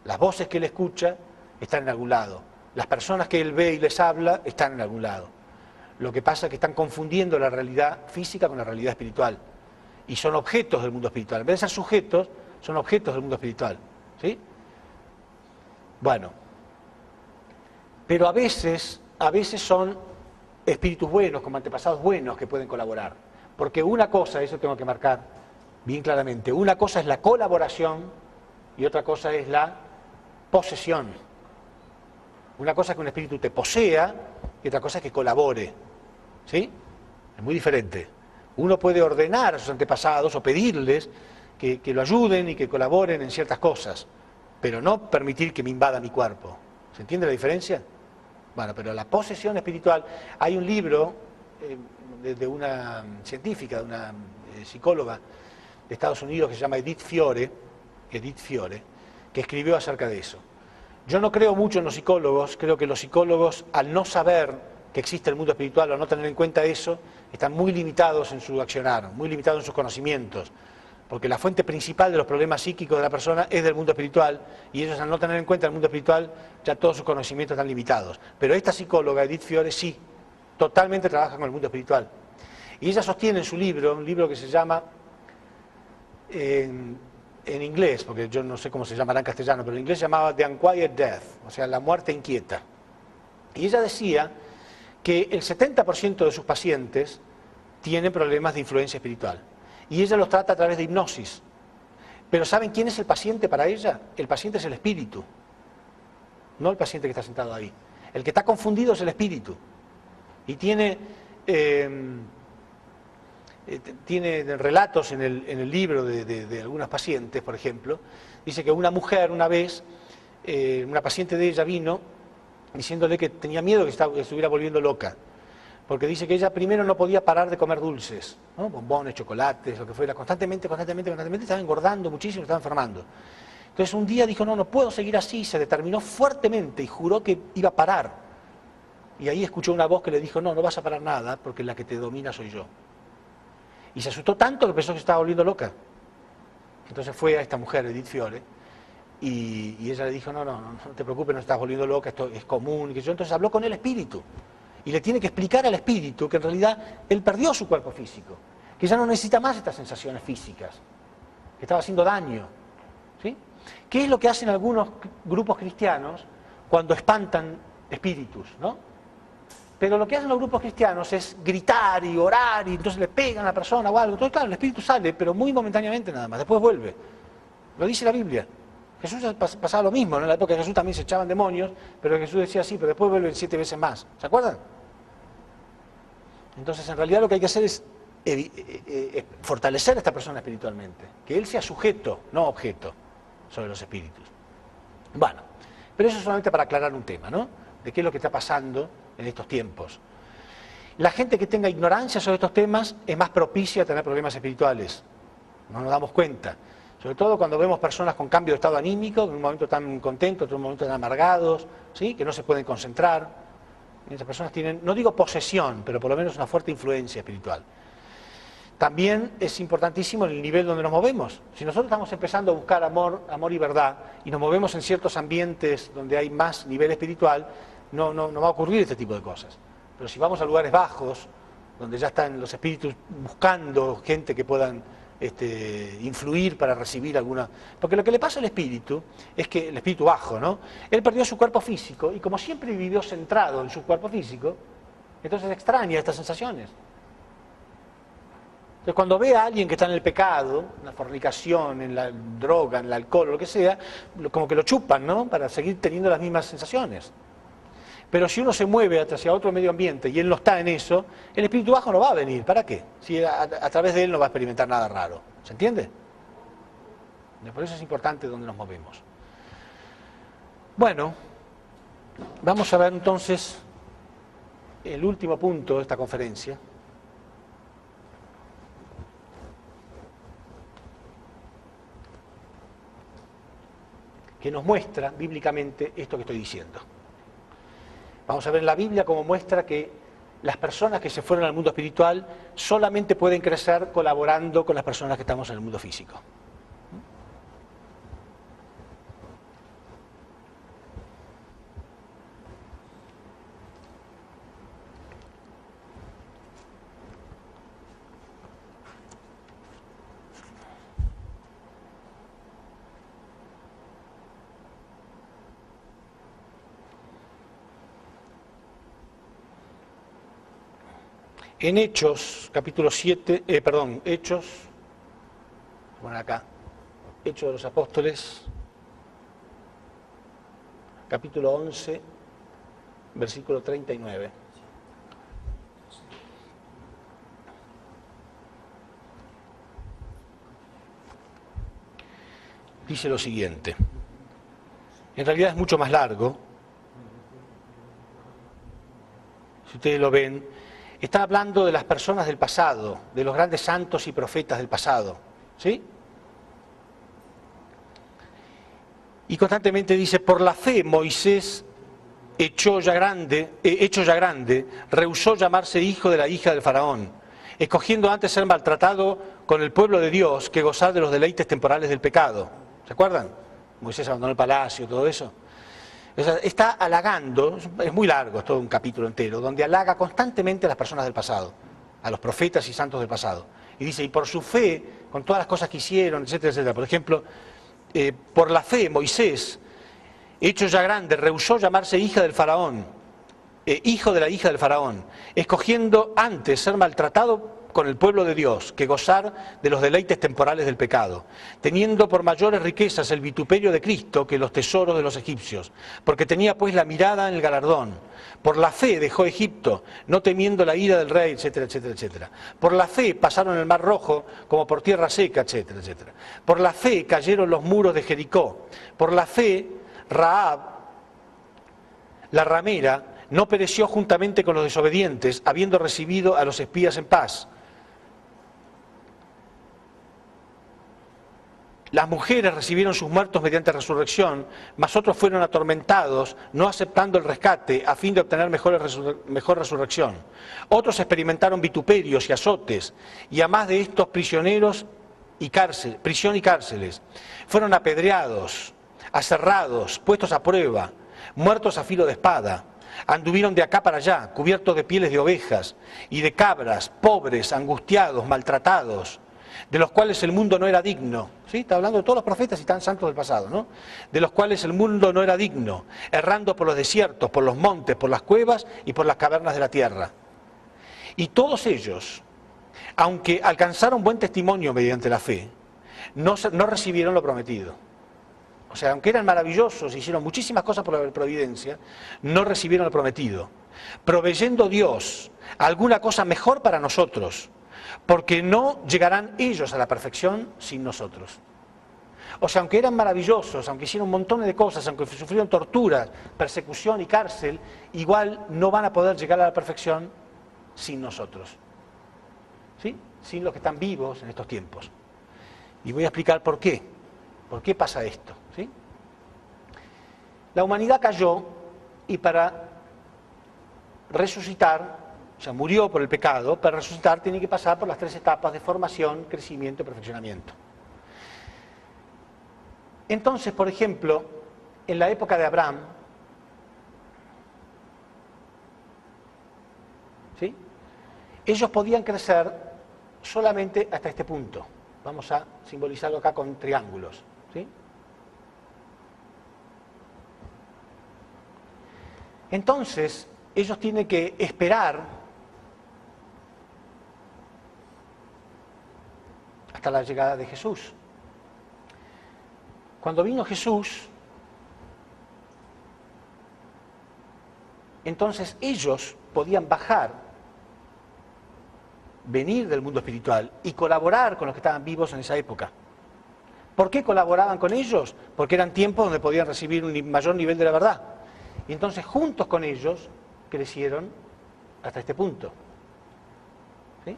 [SPEAKER 1] Las voces que él escucha están en algún lado. Las personas que él ve y les habla están en algún lado. Lo que pasa es que están confundiendo la realidad física con la realidad espiritual. Y son objetos del mundo espiritual. En vez de ser sujetos, son objetos del mundo espiritual. ¿Sí? Bueno. Pero a veces son espíritus buenos, como antepasados buenos que pueden colaborar. Porque una cosa, eso tengo que marcar bien claramente, una cosa es la colaboración y otra cosa es la posesión. Una cosa es que un espíritu te posea y otra cosa es que colabore. ¿Sí? Es muy diferente. Uno puede ordenar a sus antepasados o pedirles que lo ayuden y que colaboren en ciertas cosas, pero no permitir que me invada mi cuerpo. ¿Se entiende la diferencia? Bueno, pero la posesión espiritual, hay un libro de una científica, de una psicóloga de Estados Unidos que se llama Edith Fiore, que escribió acerca de eso. Yo no creo mucho en los psicólogos, creo que los psicólogos, al no saber que existe el mundo espiritual, o no tener en cuenta eso, están muy limitados en su accionar, muy limitados en sus conocimientos, porque la fuente principal de los problemas psíquicos de la persona es del mundo espiritual, y ellos al no tener en cuenta el mundo espiritual, ya todos sus conocimientos están limitados. Pero esta psicóloga, Edith Fiore, sí, totalmente trabaja con el mundo espiritual. Y ella sostiene en su libro, un libro que se llama, en inglés, porque yo no sé cómo se llamará en castellano, pero en inglés se llamaba The Unquiet Death, o sea, la muerte inquieta. Y ella decía que el 70% de sus pacientes tienen problemas de influencia espiritual. Y ella los trata a través de hipnosis. Pero ¿saben quién es el paciente para ella? El paciente es el espíritu, no el paciente que está sentado ahí. El que está confundido es el espíritu. Y tiene relatos en el libro de algunas pacientes, por ejemplo. Dice que una mujer una vez, una paciente de ella vino diciéndole que tenía miedo que se estuviera volviendo loca, porque dice que ella primero no podía parar de comer dulces, ¿no? Bombones, chocolates, lo que fuera, constantemente, estaba engordando muchísimo, estaba enfermando. Entonces un día dijo, no puedo seguir así, se determinó fuertemente y juró que iba a parar. Y ahí escuchó una voz que le dijo, no vas a parar nada, porque la que te domina soy yo. Y se asustó tanto que pensó que se estaba volviendo loca. Entonces fue a esta mujer, Edith Fiore, y ella le dijo, no te preocupes, no estás volviendo loca, esto es común. Y entonces habló con el espíritu. Y le tiene que explicar al espíritu que en realidad él perdió su cuerpo físico, que ya no necesita más estas sensaciones físicas, que estaba haciendo daño. ¿Sí? ¿Qué es lo que hacen algunos grupos cristianos cuando espantan espíritus, ¿no? Pero lo que hacen los grupos cristianos es gritar y orar y entonces le pegan a la persona o algo. Entonces, claro, el espíritu sale, pero muy momentáneamente nada más, después vuelve. Lo dice la Biblia. Jesús pasaba lo mismo, ¿no? En la época de Jesús también se echaban demonios, pero Jesús decía sí, pero después vuelven 7 veces más. ¿Se acuerdan? Entonces, en realidad lo que hay que hacer es fortalecer a esta persona espiritualmente, que él sea sujeto, no objeto, sobre los espíritus. Bueno, pero eso es solamente para aclarar un tema, ¿no? De qué es lo que está pasando en estos tiempos. La gente que tenga ignorancia sobre estos temas es más propicia a tener problemas espirituales. No nos damos cuenta. Sobre todo cuando vemos personas con cambio de estado anímico, en un momento tan contentos, en un momento tan amargados, ¿sí? Que no se pueden concentrar. Esas personas tienen, no digo posesión, pero por lo menos una fuerte influencia espiritual. También es importantísimo el nivel donde nos movemos. Si nosotros estamos empezando a buscar amor y verdad, y nos movemos en ciertos ambientes donde hay más nivel espiritual, no va a ocurrir este tipo de cosas. Pero si vamos a lugares bajos, donde ya están los espíritus buscando gente que puedan influir para recibir alguna... Porque lo que le pasa al espíritu es que, el espíritu bajo, ¿no? Él perdió su cuerpo físico y como siempre vivió centrado en su cuerpo físico, entonces extraña estas sensaciones. Entonces cuando ve a alguien que está en el pecado, en la fornicación, en la droga, en el alcohol o lo que sea, como que lo chupan, ¿no? Para seguir teniendo las mismas sensaciones. Pero si uno se mueve hacia otro medio ambiente y él no está en eso, el espíritu bajo no va a venir. ¿Para qué? Si a través de él no va a experimentar nada raro. ¿Se entiende? Por eso es importante dónde nos movemos. Bueno, vamos a ver entonces el último punto de esta conferencia. Que nos muestra bíblicamente esto que estoy diciendo. Vamos a ver en la Biblia cómo muestra que las personas que se fueron al mundo espiritual solamente pueden crecer colaborando con las personas que estamos en el mundo físico. En Hechos, capítulo 7, Hechos, bueno acá, Hechos de los Apóstoles, capítulo 11, versículo 39. Dice lo siguiente. En realidad es mucho más largo. Si ustedes lo ven, está hablando de las personas del pasado, de los grandes santos y profetas del pasado, ¿sí? Y constantemente dice, por la fe Moisés, hecho ya grande, rehusó llamarse hijo de la hija del faraón, escogiendo antes ser maltratado con el pueblo de Dios que gozar de los deleites temporales del pecado. ¿Se acuerdan? Moisés abandonó el palacio, todo eso. O sea, está halagando, es muy largo, es todo un capítulo entero, donde halaga constantemente a las personas del pasado, a los profetas y santos del pasado. Y dice, y por su fe, con todas las cosas que hicieron, etcétera, etcétera. Por ejemplo, por la fe, Moisés, hecho ya grande, rehusó llamarse hija del faraón, hijo de la hija del faraón, escogiendo antes ser maltratado con el pueblo de Dios que gozar de los deleites temporales del pecado, teniendo por mayores riquezas el vituperio de Cristo que los tesoros de los egipcios, porque tenía pues la mirada en el galardón. Por la fe dejó Egipto, no temiendo la ira del rey, etcétera, etcétera, etcétera. Por la fe pasaron el mar rojo como por tierra seca, etcétera, etcétera. Por la fe cayeron los muros de Jericó. Por la fe Rahab, la ramera, no pereció juntamente con los desobedientes, habiendo recibido a los espías en paz. Las mujeres recibieron sus muertos mediante resurrección, mas otros fueron atormentados, no aceptando el rescate, a fin de obtener mejor resurrección. Otros experimentaron vituperios y azotes, y a más de estos prisión y cárceles. Fueron apedreados, aserrados, puestos a prueba, muertos a filo de espada. Anduvieron de acá para allá, cubiertos de pieles de ovejas y de cabras, pobres, angustiados, maltratados, de los cuales el mundo no era digno. ¿Sí? Está hablando de todos los profetas y tan santos del pasado, ¿no? De los cuales el mundo no era digno, errando por los desiertos, por los montes, por las cuevas y por las cavernas de la tierra. Y todos ellos, aunque alcanzaron buen testimonio mediante la fe, no recibieron lo prometido. O sea, aunque eran maravillosos, hicieron muchísimas cosas por la providencia, no recibieron lo prometido, proveyendo Dios alguna cosa mejor para nosotros, porque no llegarán ellos a la perfección sin nosotros. O sea, aunque eran maravillosos, aunque hicieron un montón de cosas, aunque sufrieron torturas, persecución y cárcel, igual no van a poder llegar a la perfección sin nosotros. ¿Sí? Sin los que están vivos en estos tiempos. Y voy a explicar por qué. ¿Por qué pasa esto? ¿Sí? La humanidad cayó y para resucitar, o sea, murió por el pecado, para resucitar tiene que pasar por las 3 etapas de formación, crecimiento y perfeccionamiento. Entonces, por ejemplo, en la época de Abraham, ¿sí? Ellos podían crecer solamente hasta este punto. Vamos a simbolizarlo acá con triángulos, ¿sí? Entonces, ellos tienen que esperar hasta la llegada de Jesús. Cuando vino Jesús, entonces ellos podían bajar, venir del mundo espiritual y colaborar con los que estaban vivos en esa época. ¿Por qué colaboraban con ellos? Porque eran tiempos donde podían recibir un mayor nivel de la verdad. Y entonces juntos con ellos crecieron hasta este punto. ¿Sí?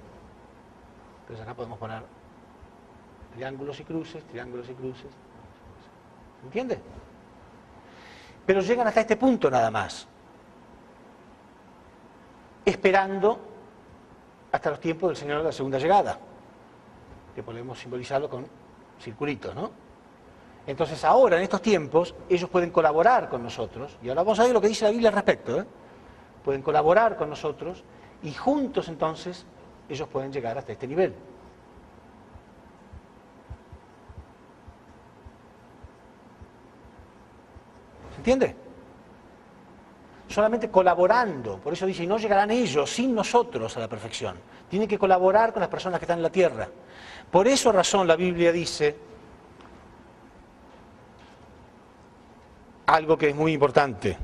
[SPEAKER 1] Entonces acá podemos poner triángulos y cruces, triángulos y cruces. ¿Se entiende? Pero llegan hasta este punto nada más. Esperando hasta los tiempos del Señor de la segunda llegada. Que podemos simbolizarlo con circulitos, ¿no? Entonces ahora, en estos tiempos, ellos pueden colaborar con nosotros, y ahora vamos a ver lo que dice la Biblia al respecto, ¿eh? Pueden colaborar con nosotros, y juntos entonces, ellos pueden llegar hasta este nivel. ¿Se entiende? solamente colaborando. Por eso dice, y no llegarán ellos sin nosotros a la perfección. Tienen que colaborar con las personas que están en la tierra. Por esa razón la Biblia dice algo que es muy importante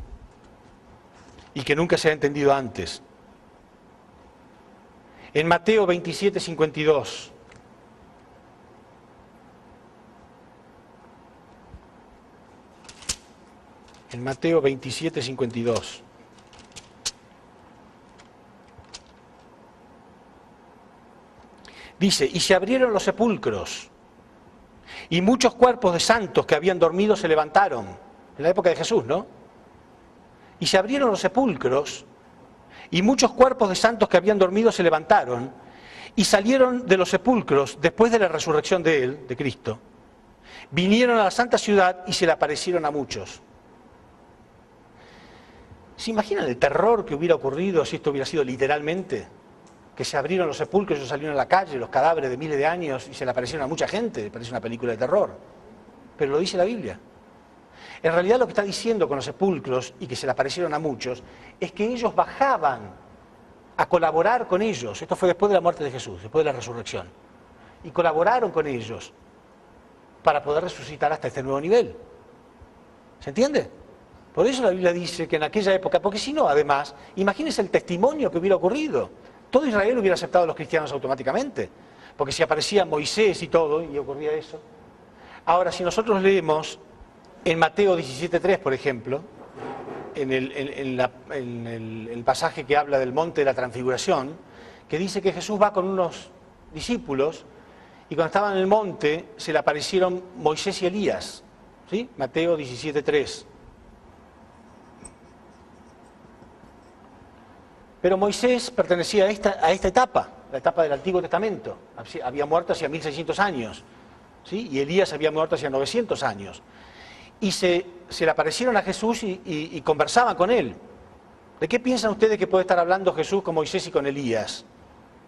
[SPEAKER 1] y que nunca se ha entendido antes. En Mateo 27:52. En Mateo 27:52. Dice, y se abrieron los sepulcros, y muchos cuerpos de santos que habían dormido se levantaron. En la época de Jesús, ¿no? Y se abrieron los sepulcros, y muchos cuerpos de santos que habían dormido se levantaron, y salieron de los sepulcros después de la resurrección de él, de Cristo. Vinieron a la santa ciudad y se le aparecieron a muchos. ¿Se imaginan el terror que hubiera ocurrido si esto hubiera sido literalmente? Que se abrieron los sepulcros, ellos salieron a la calle, los cadáveres de miles de años, y se le aparecieron a mucha gente. Parece una película de terror. Pero lo dice la Biblia. En realidad lo que está diciendo con los sepulcros, y que se le aparecieron a muchos, es que ellos bajaban a colaborar con ellos. Esto fue después de la muerte de Jesús, después de la resurrección. Y colaboraron con ellos para poder resucitar hasta este nuevo nivel. ¿Se entiende? Por eso la Biblia dice que en aquella época, porque si no, además, imagínense el testimonio que hubiera ocurrido. Todo Israel hubiera aceptado a los cristianos automáticamente, porque si aparecía Moisés y todo, y ocurría eso. Ahora, si nosotros leemos en Mateo 17:3, por ejemplo, en el pasaje que habla del monte de la transfiguración, que dice que Jesús va con unos discípulos, y cuando estaban en el monte se le aparecieron Moisés y Elías, ¿sí? Mateo 17:3. Pero Moisés pertenecía a esta etapa, la etapa del Antiguo Testamento. Había muerto hacía 1600 años, ¿sí? Y Elías había muerto hacía 900 años. Y se le aparecieron a Jesús y conversaban con él. ¿De qué piensan ustedes que puede estar hablando Jesús con Moisés y con Elías?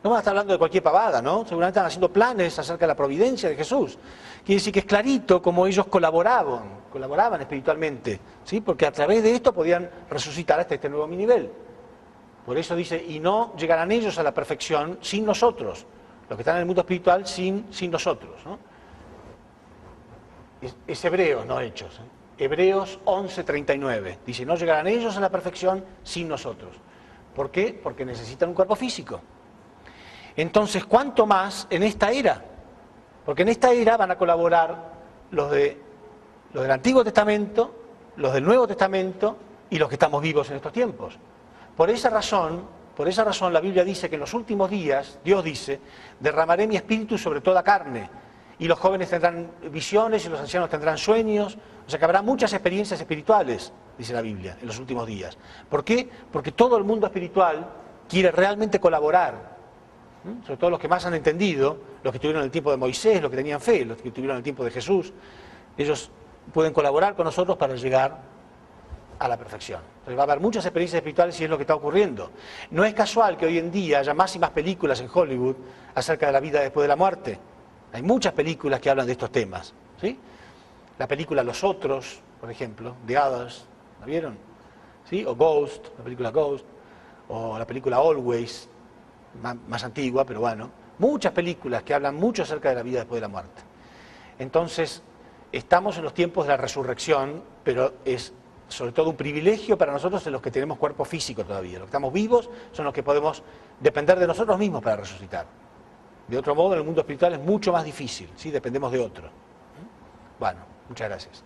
[SPEAKER 1] No van a estar hablando de cualquier pavada, ¿no? Seguramente están haciendo planes acerca de la providencia de Jesús. Quiere decir que es clarito cómo ellos colaboraban espiritualmente, ¿sí? Porque a través de esto podían resucitar hasta este nuevo nivel. Por eso dice, y no llegarán ellos a la perfección sin nosotros, los que están en el mundo espiritual sin nosotros, ¿no? Es Hebreos, no Hechos. Hebreos 11:39. Dice, no llegarán ellos a la perfección sin nosotros. ¿Por qué? Porque necesitan un cuerpo físico. Entonces, ¿cuánto más en esta era? Porque en esta era van a colaborar los del Antiguo Testamento, los del Nuevo Testamento y los que estamos vivos en estos tiempos. Por esa razón la Biblia dice que en los últimos días, Dios dice, derramaré mi espíritu sobre toda carne, y los jóvenes tendrán visiones y los ancianos tendrán sueños, o sea que habrá muchas experiencias espirituales, dice la Biblia, en los últimos días. ¿Por qué? Porque todo el mundo espiritual quiere realmente colaborar, sobre todo los que más han entendido, los que estuvieron en el tiempo de Moisés, los que tenían fe, los que estuvieron en el tiempo de Jesús, ellos pueden colaborar con nosotros para llegar a la perfección. Entonces va a haber muchas experiencias espirituales y es lo que está ocurriendo. No es casual que hoy en día haya más y más películas en Hollywood acerca de la vida después de la muerte. Hay muchas películas que hablan de estos temas, ¿sí? La película Los Otros, por ejemplo, The Others, ¿la vieron? ¿Sí? O Ghost, la película Ghost, o la película Always, más antigua, pero bueno. Muchas películas que hablan mucho acerca de la vida después de la muerte. Entonces, estamos en los tiempos de la resurrección, pero es sobre todo un privilegio para nosotros en los que tenemos cuerpo físico todavía. Los que estamos vivos son los que podemos depender de nosotros mismos para resucitar. De otro modo, en el mundo espiritual es mucho más difícil, ¿sí? Dependemos de otro. Bueno, muchas gracias.